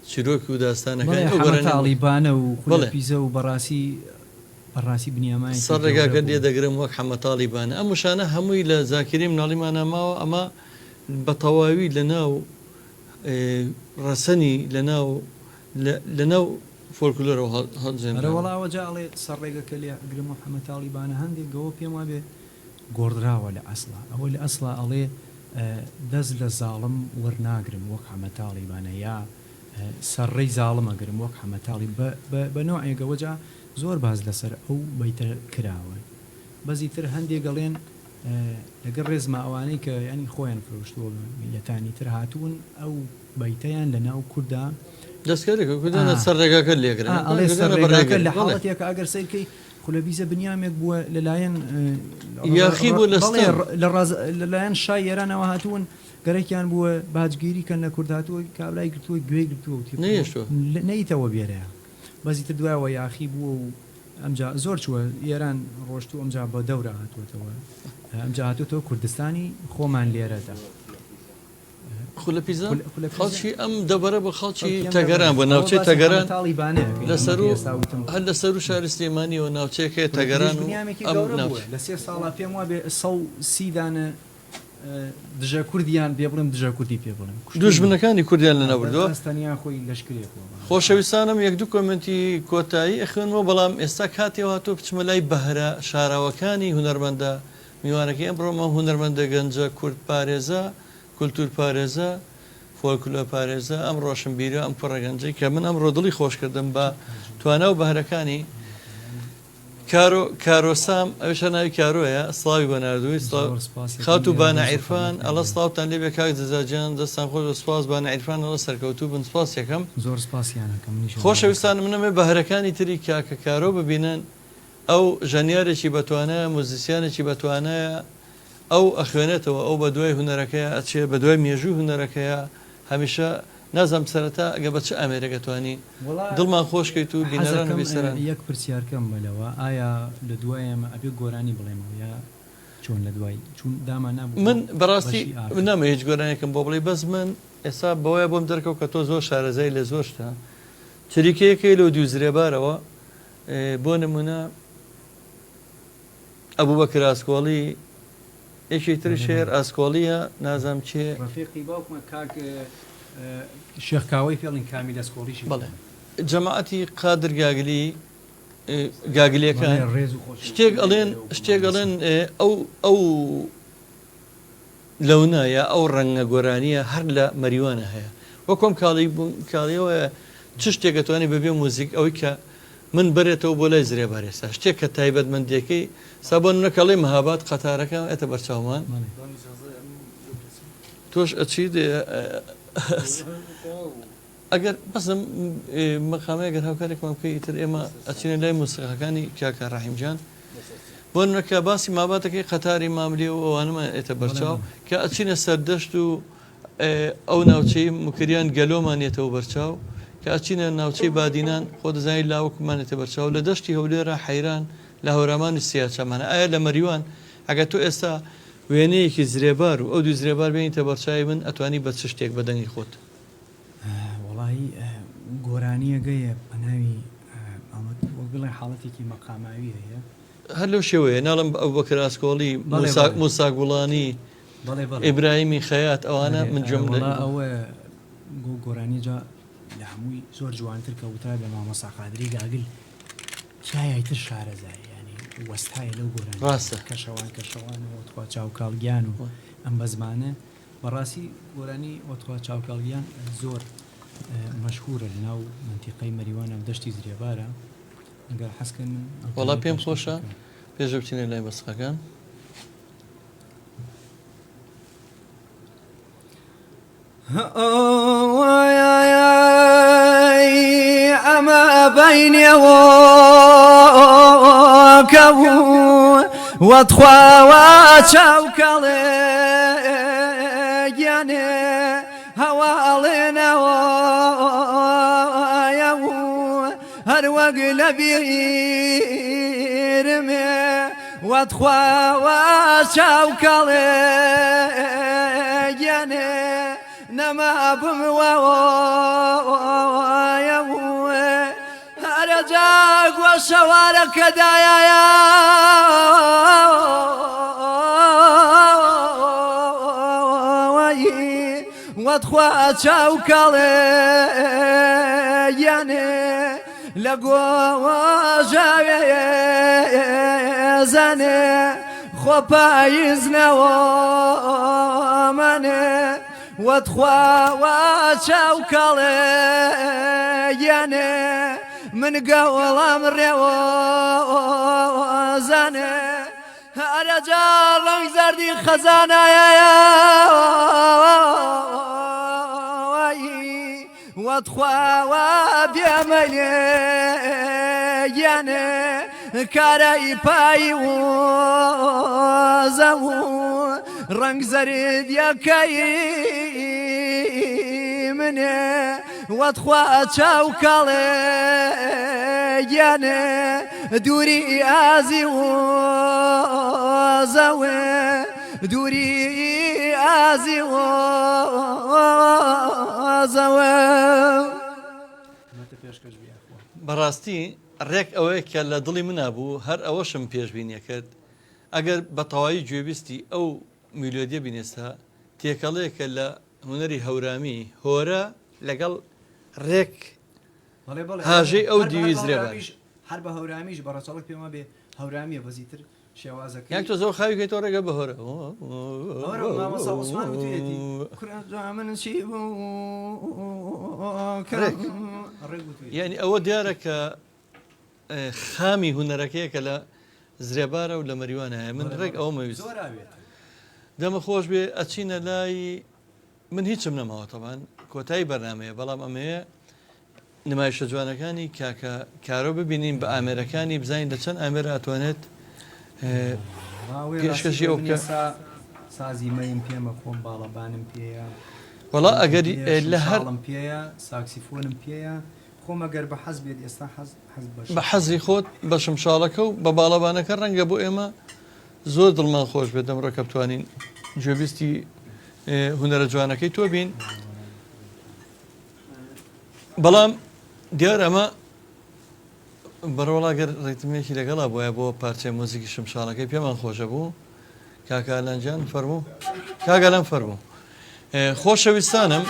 S1: چیرۆکی و داستانەکانی
S2: تاڵیبانە و خولەپیزە و بەڕاستی بنیامای
S1: سەر ڕێگاکە لێ دەگرم وەک حەمە تاڵیبانە ئەم وشانە هەمووی لە زاکری مناڵیمانە ماوە ئەمە بە تەواوی لە ناو فۆلکلۆرەوە
S2: هەڵجێنەوەڵاوە جاڵێ سەر ڕێگەکە لێ گرم و حەمە تاڵیبانە هەندێک گەوە پێم وابێ گۆڕدراوە لە ئەسڵا ئەوە لە ئەسڵا ئەڵێ دەست لە زاڵم وەرناگرم وەک حەمە تاڵیبانە یا سەرڕێی زاڵمەگرم وەک حەمەتاڵی بە نوعێکەوە جا زۆر باز لەسەر ئەو بەیتە کراوە بەزی تر هەندێک گەڵێن لەگەڵ ڕێزما ئەوانەی کە ینی خۆیان فرۆشتووە یەتانی تر هاتوون ئەو بەیتەیان لە ناو کووردا
S1: دەستکارێکە کوردانە سەر ڕێگاکە لێگرن
S2: لە حاڵەتێکە ئەگەر سیرکەی خولەپیزە بنیامێک بووە لەلایەن
S1: یاخی بوو
S2: لەلایەن شای ئێرانەوە هاتوون گەرەکیان بووە باجگیری کە نە کوردهاتووە کابرای گرتووە گوێ گرتووە نەیتەوە بێرەیە بەزی تر دوایەوە یاخی بووە و ئەمجا زۆر چووە ئێران ڕۆشتو ئەمجا بە دەورە هاتووەتەوە ئەمجا هاتووەتەوە کوردستانی خۆمان لێرەدا
S1: خولەپیزە خەڵکی ئەم دەبەرە بە خەڵکی تەگەران بۆ ناوچەی تەگەران هەر لەسەر و شاری سلێمانیەوە ناوچەیەکەیە تەگەران و
S2: لە سێ ساڵا پێم وابێ 130 دانە دژە کوردیان پێ بڵم دژە کوردی پێ بڵم
S1: دوژمنەکانی کوردیان لە نەبردووە
S2: ئەستانیا خۆی لەشکرێکەوە
S1: خۆشەویستانم یەک دوو کۆمنتی کۆتایی ئەخوێنەوە بەڵام ئێستا کاتێەوە هاتۆ بچمە لای بەهرە شاراوەکانی هونەرمەندە میوانەکەی ئەمڕۆمە هونەرمەندە گەنجە کورد پارێزە کولتور پارێزە فۆلکلۆر پارێزە ئەم ڕۆشنبیرە ئەم کوڕەگەنجەی کە من ئەمڕۆ دڵی خۆشکردم بە توانە و بەهرەکانی کارۆسام ئەوشە ناوی کارۆیە سڵاوی بە نردووی خاوت و بانە عیرفان ئەڵە سڵاوتان لێ بێ کاک دەزاجیان دەستان خۆش بە سپاس بانە عیرفان ئەڵە سەرکەوتوو بن سپاس یەکەم
S2: زۆر سپاسیانەکەم
S1: خۆشەویستان منەمێ بەهرەکانی تری کاکە کارۆ ببینن ئەو ژەنیارێکی بەتوانایە موزیسیانێکی بەتوانایە ئەو ئەخوێنێتەوە ئەو بە دوای هونەرەکەیە ئەچێ بە دوای مێژوو هونەرەکەیە هەمیشە نازەم سەرەتا ئەگە بە چ ئەمێرەگەتوانی دڵمان خۆشکەیت و بینەران و بیسەران
S2: یەک پرسیارکەم بەلەوە ئایا لە دوایەمە ئەبێ گۆرانی بڵێمەوە یا چۆن لە دوای چون دامان نبوو
S1: من بەڕاستی
S2: بەشی ئاخر.
S1: نامە هیچ گۆرانێکم بۆ بڵێ بەس من ئێستا بەوەیە بۆم دەرکەوت کە تۆ زۆر شارەزای لە زۆر شتە چریکەیەکی لەو دوو زرێبارەوە بۆ نمونە ئەبوو بەکر ئاسکۆڵی یەکی تر شێر ئاسکۆڵیە نازام چێ
S2: ڕفیقی باوکمە کاک شێخکاوەی فێڵین کامی لە سکۆڵیشی
S1: بەڵێ جەماعەتی قادر گاگلی گاگلەکان
S2: ڕێز و خۆش
S1: شتێک ئەڵێن ئەو لەونە یا ئەو ڕەنگە گۆرانیە هەر لە مەریوانە هەیە وەکۆم کاڵیەوە چ شتێک دەتوانێت بەبێ موزیک ئەوەی کە من بێتەوە بۆ لای زرێبارێستا شتێک کە تایبەتمەندیەکەی سابۆن نەکەڵی مەهابات قەتارەکە ئێتە بەرچاومان تۆش ئەچیت ئەگەر بەسم مەقامەیەگەر هاوکارێکمان بکەی تر ئێمە ئەچینە لای موسیقەکانی کاکە ڕاحیمجان بۆ نەکە باسی ماباتەکەی قەتاری ماملی و ئەوانەمە ئێتە بەرچاو کە ئەچینە سەردەشت و ئەو ناوچەی مکریان گەلۆمانێتەوە بەرچاو کە ئەچینە ناوچەی بادینان خۆ دەزانی لاوکمانێتە بەرچاو لە دەشتی هەولێرە حەیران لە هەورامان و سیاچەمانە ئایا لە مەریوان ئەگە تۆ ئێستا وێنەیەکی زرێبار و ئەو دوو زرێبار بێنیتە بەرچاوی من ئەتوانی بە چ شتێک بەدەنگی خۆت
S2: وڵی گۆرانیە گەیە بەناوی وەک بڵێ حاڵەتێکی مەقاماوی هەیە
S1: هەر لەو شێوەیە ناڵم ئەو بەکر ئاسکۆڵی موساک گوڵانی ئیبراهیمی خەیات ئەوانە من جۆم
S2: ئەوە گۆرانی جا لە هەمووی زۆر جوانتر کەوتە بە مامۆستا قادری گاگل چایتر شارەزای ینی وەستایە لەو گۆرانی
S1: ڕاستە
S2: کەشەوان وەتخوا چاوکاڵگیان و ئەم بە زمانە بەڕاستی گۆرانی وەتخوا چاوکاڵگیان زۆر مەشهورە لە ناو منتیقەی مەریوانە و دەشتی زرێبارە ئەگەر حەسکن من
S1: وەڵا پێم خۆشە پێش بچینە لای بەسقەکان
S3: ئەمە بەینێەوە کەبوو وەتخواوە چاوکەڵێ گیانێ هەواڵێنەوە هەر وەک لە بیرمێ وەتخواوە چاوکەڵێ گیانێ نەما بموەوە هەرە جاگوە شەوارە کەدایە وەتخوا چاوکەڵێ یانێ لە گۆژاوێ زانێ خۆپاییزنەوە منێ وەتخواوە چاوکەڵێ یانێ من گەوڵام ڕێوە زانێ هەرە جا ڕەنگ زەردی خەزانایە وەتخواوە بێمەلێ یانێ کارایی پایی و زەو ڕەنگ زەرد یەکەی منێ وەتخوا چاوکەڵێ گیانێ دووری ئازی و زەوێ دووری ئازی و زەوێ
S1: بەڕاستی ڕێک ئەوەیە کە لە دڵی منابوو هەر ئەوەشم پێشبینیە کرد ئەگەر بە تەواوی گوێبیستی ئەو میلۆدیە بینێستا تێکەڵەیەکە لە هونەری هەورامی هۆرە لەگەڵ ڕێک هاژەی ئەو دیوی زرێبار
S2: هەر بە هەورامیش بەڕەچەڵک پێمە بێ هەورامیە بەزیتر شێوازەکە
S1: یان تۆ زۆر خاوی کەیتەوە ڕێگە بە هۆرە
S2: من چی
S1: یعنی ئەوە دیارە کە خامی هوەرەکەیە کە لە زرێبارە و لە مەریوانە هەیە من ڕێک ئەوە مەویست دەمە خۆش بێ ئەچینە لای من هیچم نەماوە تەوان کۆتایی بەرنمەیە بەڵام ئەمەیە نمایشە جوانەکانی کاکە کارۆ ببینین بە ئامێرەکانی بزانین لە چەند ئامێرە ئەتوانێت پێشکەشی ئەو بکە
S2: سازی مەیم پێمە خۆم باڵەبانم پێەیە
S1: وەڵا ئەگەر لە هەرم
S2: پێەیە ساکسیفۆنم پێەیە خۆم ئەگەر بە حەز بێت ئێستا
S1: بە حەزی خۆت بە شمشاڵەکە و بە باڵەبانەکە ڕەنگە بۆ ئێمە زۆر دڵمان خۆش بێت ئەمڕۆ کە بتوانین گوێبیستی هونەرە جوانەکەی تۆ بین بەڵام دیار ئەمە بەڕۆڵاگەر ڕێتمێکی لەگەڵا بۆیە بۆ پارچەی مۆزیکی شمشاڵەکەی پێمان خۆشە بوو کاکالانجان فەرموو کاگەلان فەرموو خۆشەویستانم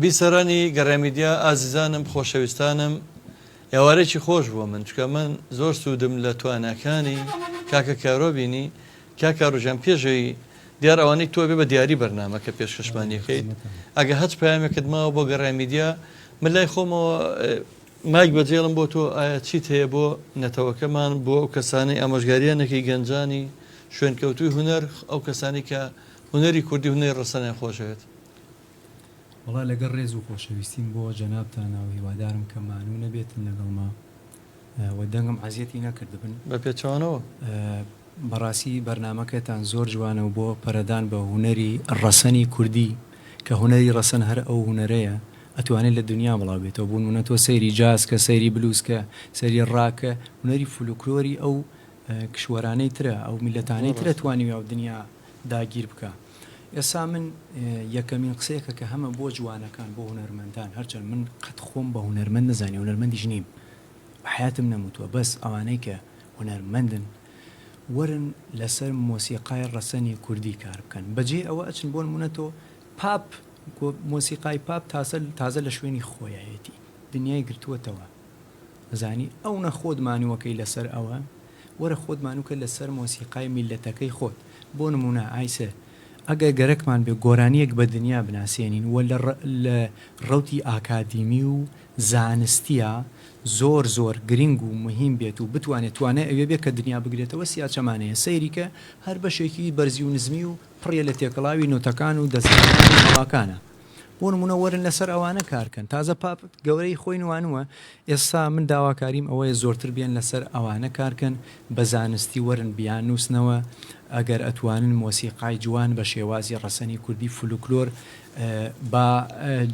S1: بیسەرانی گەڕامیدیا ئازیزانم خۆشەویستانم ئێوارێکی خۆش بووە من چکە من زۆر سوودم لە توانەکانی کاکە کارۆ بینی کاکاڕژان پێشەوەی دیار ئەوانەی تۆ بێ بە دیاری بەرنامە کە پێشکەشمانیەکەیت ئەگە هەچ پامێکت ماوە بۆ گەڕامیدیا من لای خۆمەوە مایک بەجێڵم بۆ تۆ ئایا چیت هەیە بۆ نەتەوەکەمان بۆ ئەو کەسانی ئامۆژگاریانەکەی گەنجانی شوێنکەوتوی هوەر ئەو کەسانی کە هوەری کوردی هوەری ڕسەنیان خۆشەوێت
S5: وڵا لەگەڵ ڕێز و خۆشەویستیم بۆ جەنابتانە و هیوادارم کە مانوو نەبێتن لەگەڵما و دەنگم عزیەتی نەکردبن
S1: بە پێچوانەوە
S5: بەڕاستی بەرنمەکەتان زۆر جوانە و بۆ پەرەدان بە هوەری ڕەسەنی کوردی کە هوەری ڕەسەن هەر ئەو هوەرەیە ئەتوانێت لە دنیا بڵاو بێتەوە بوون تۆ سەیری جاسکە سەیری بلووسکە سەری ڕاکە هوەری فولکلۆری ئەو کشوەرانەی ترە ئەو میلەتانەی ترە توانی و دنیا داگیر بکە ئێستا من یەکەمین قسەیەکە کە هەمە بۆ جوانەکان بۆ هوەرمەندان هەرچەند من قەت خۆم بە هوەرمەند نەزانێ هوەرمەندیش نیم حیاتم نەموتووە بەس ئەوانەی کە هوەرمەندن وەرن لەسەر مۆسیقای ڕەسەنی کوردی کار بکەن بەجێ ئەوە ئەچن بۆ نمونەتەوە پاپ مۆسیقای پاپ تازە لە شوێنی خۆیەتی دنیای گرتووەتەوە زانی ئەو نەخۆدمانوەکەی لەسەر ئەوە وەرە خۆدمانوکە لەسەر مۆسیقای میلەتەکەی خۆت بۆ نمونە ئایسە ئەگە گەرەکمان بێ گۆرانیەک بە دنیا بناسیێنین وە لە ڕوتی ئاکادیمی و زانستیە زۆر زۆر گرنگ و مهم بێت و بتوانێت توانێت ئەوێ بێ کە دنیا بگرێتەوە سیاچەمانەیە سەیریکە هەر بەشێکی بەرزی و نزمی و پڕێ لە تێکەڵاوی نۆتەکان و دەستەکانە بۆ نمونە وەرن لەسەر ئەوانە کارکەن تازە پاپ گەورەی خۆی نوانوە ئێستا من داواکاریم ئەوەیە زۆرتر بێن لەسەر ئەوانە کارکەن بە زانستی وەرن بیان نووسنەوە ئەگەر ئەتوانن مۆسیقای جوان بە شێوازی ڕەسەنی کوردی فولکلۆر بە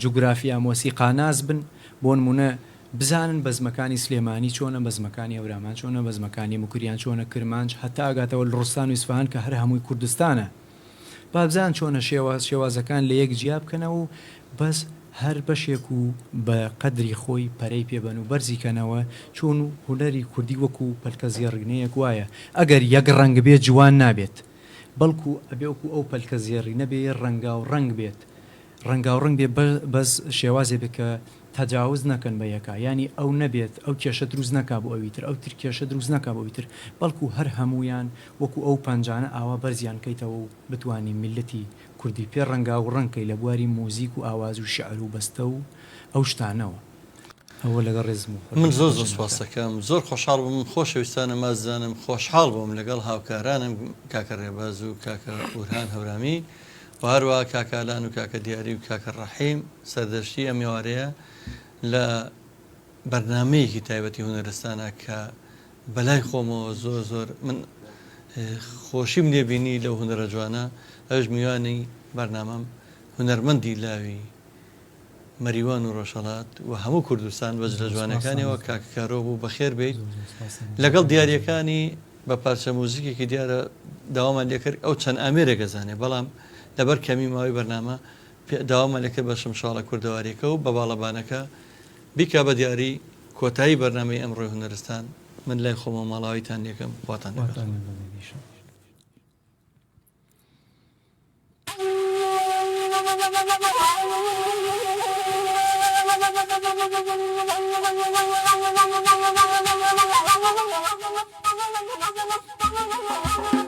S5: جوگرافیا مۆسیقاناز بن بۆ نمونە بزانن بەزمەکانی سلێمانی چۆنە بەزمەکانی ئەورامان چۆنە بەزمەکانی مکوریان چۆنە کرمانج هەتا ئاگاتەوە لە ڕۆستان و ئیسفاهان کە هەر هەمووی کوردستانە بابزان چۆنە شێوازەکان لە یەک جیا بکەنەوە و بەس هەر بەشێک و بە قەدری خۆی پەرەی پێبەن و بەرزیکەنەوە چۆن و هوەری کوردی وەکو پەلکە زێڕینەیەک وایە ئەگەر یەک ڕەنگ بێت جوان نابێت بەڵکو ئەبێ وەکو ئەو پەلکە زێڕی نەبێ ڕەنگا و ڕەنگ بێت ڕەنگا و ڕەنگ بێ بەس شێوازێ بکە تەجاوز نەکەن بە یەکە ینی ئەو نەبێت ئەو کێشە دروست نەکا بۆ ئەویتر ئەو تر کێشە دروست نەکا بۆ ئەویتر بەڵکو هەر هەمویان وەکو ئەو پەنجانە ئاوا بەرزیان کەیتەوە و بتوانین میلەتی کوردی پێ ڕەنگا و ڕەنگکەی لە بواری مۆزیک و ئاواز و شعر و بەستە و ئەو شتانەوە ئەوە لەگەڵ ڕێزم
S1: من زۆر سوپاس دەکەم زۆر خۆشحاڵ بووم خۆشەویستانە مازانم خۆشحاڵ بووم لەگەڵ هاوکارانم کاکە ڕێباز و کاکە ئورهان هەورامی و هەروە کاکالان و کاکە دیاری و کاکە ڕەحیم سەردەشتی ئەم ئێوارەیە لە بەرنامەیەکی تایبەتی هونەرستانە کە بەلای خۆمەوە زۆر زۆر من خۆشیم لێبینی لەو هونەرە جوانە ئەوش میوانی بەرنامەم هونەرمەندی لاوی مەریوان و ڕۆژهەڵات و هەموو کوردستان بەج لە جوانەکانیەوە کاکەکارۆ بوو بەخێر بێت لەگەڵ دیاریەکانی بە پارچە موزیکێکی دیارە داوامان لێکرد ئەو چەند ئامێرە گەزانێ بەڵام لەبەر کەمی ماوەی بەرنامە داوامان لەکرد بە شمشاڵە کوردەواریەکە و بە باڵەبانەکە بیکا بە دیاری کۆتایی بەرنامەی ئەمڕۆی هونەرستان من لای خۆمە ماڵاویتان یەکەم خواتان
S6: Thank you.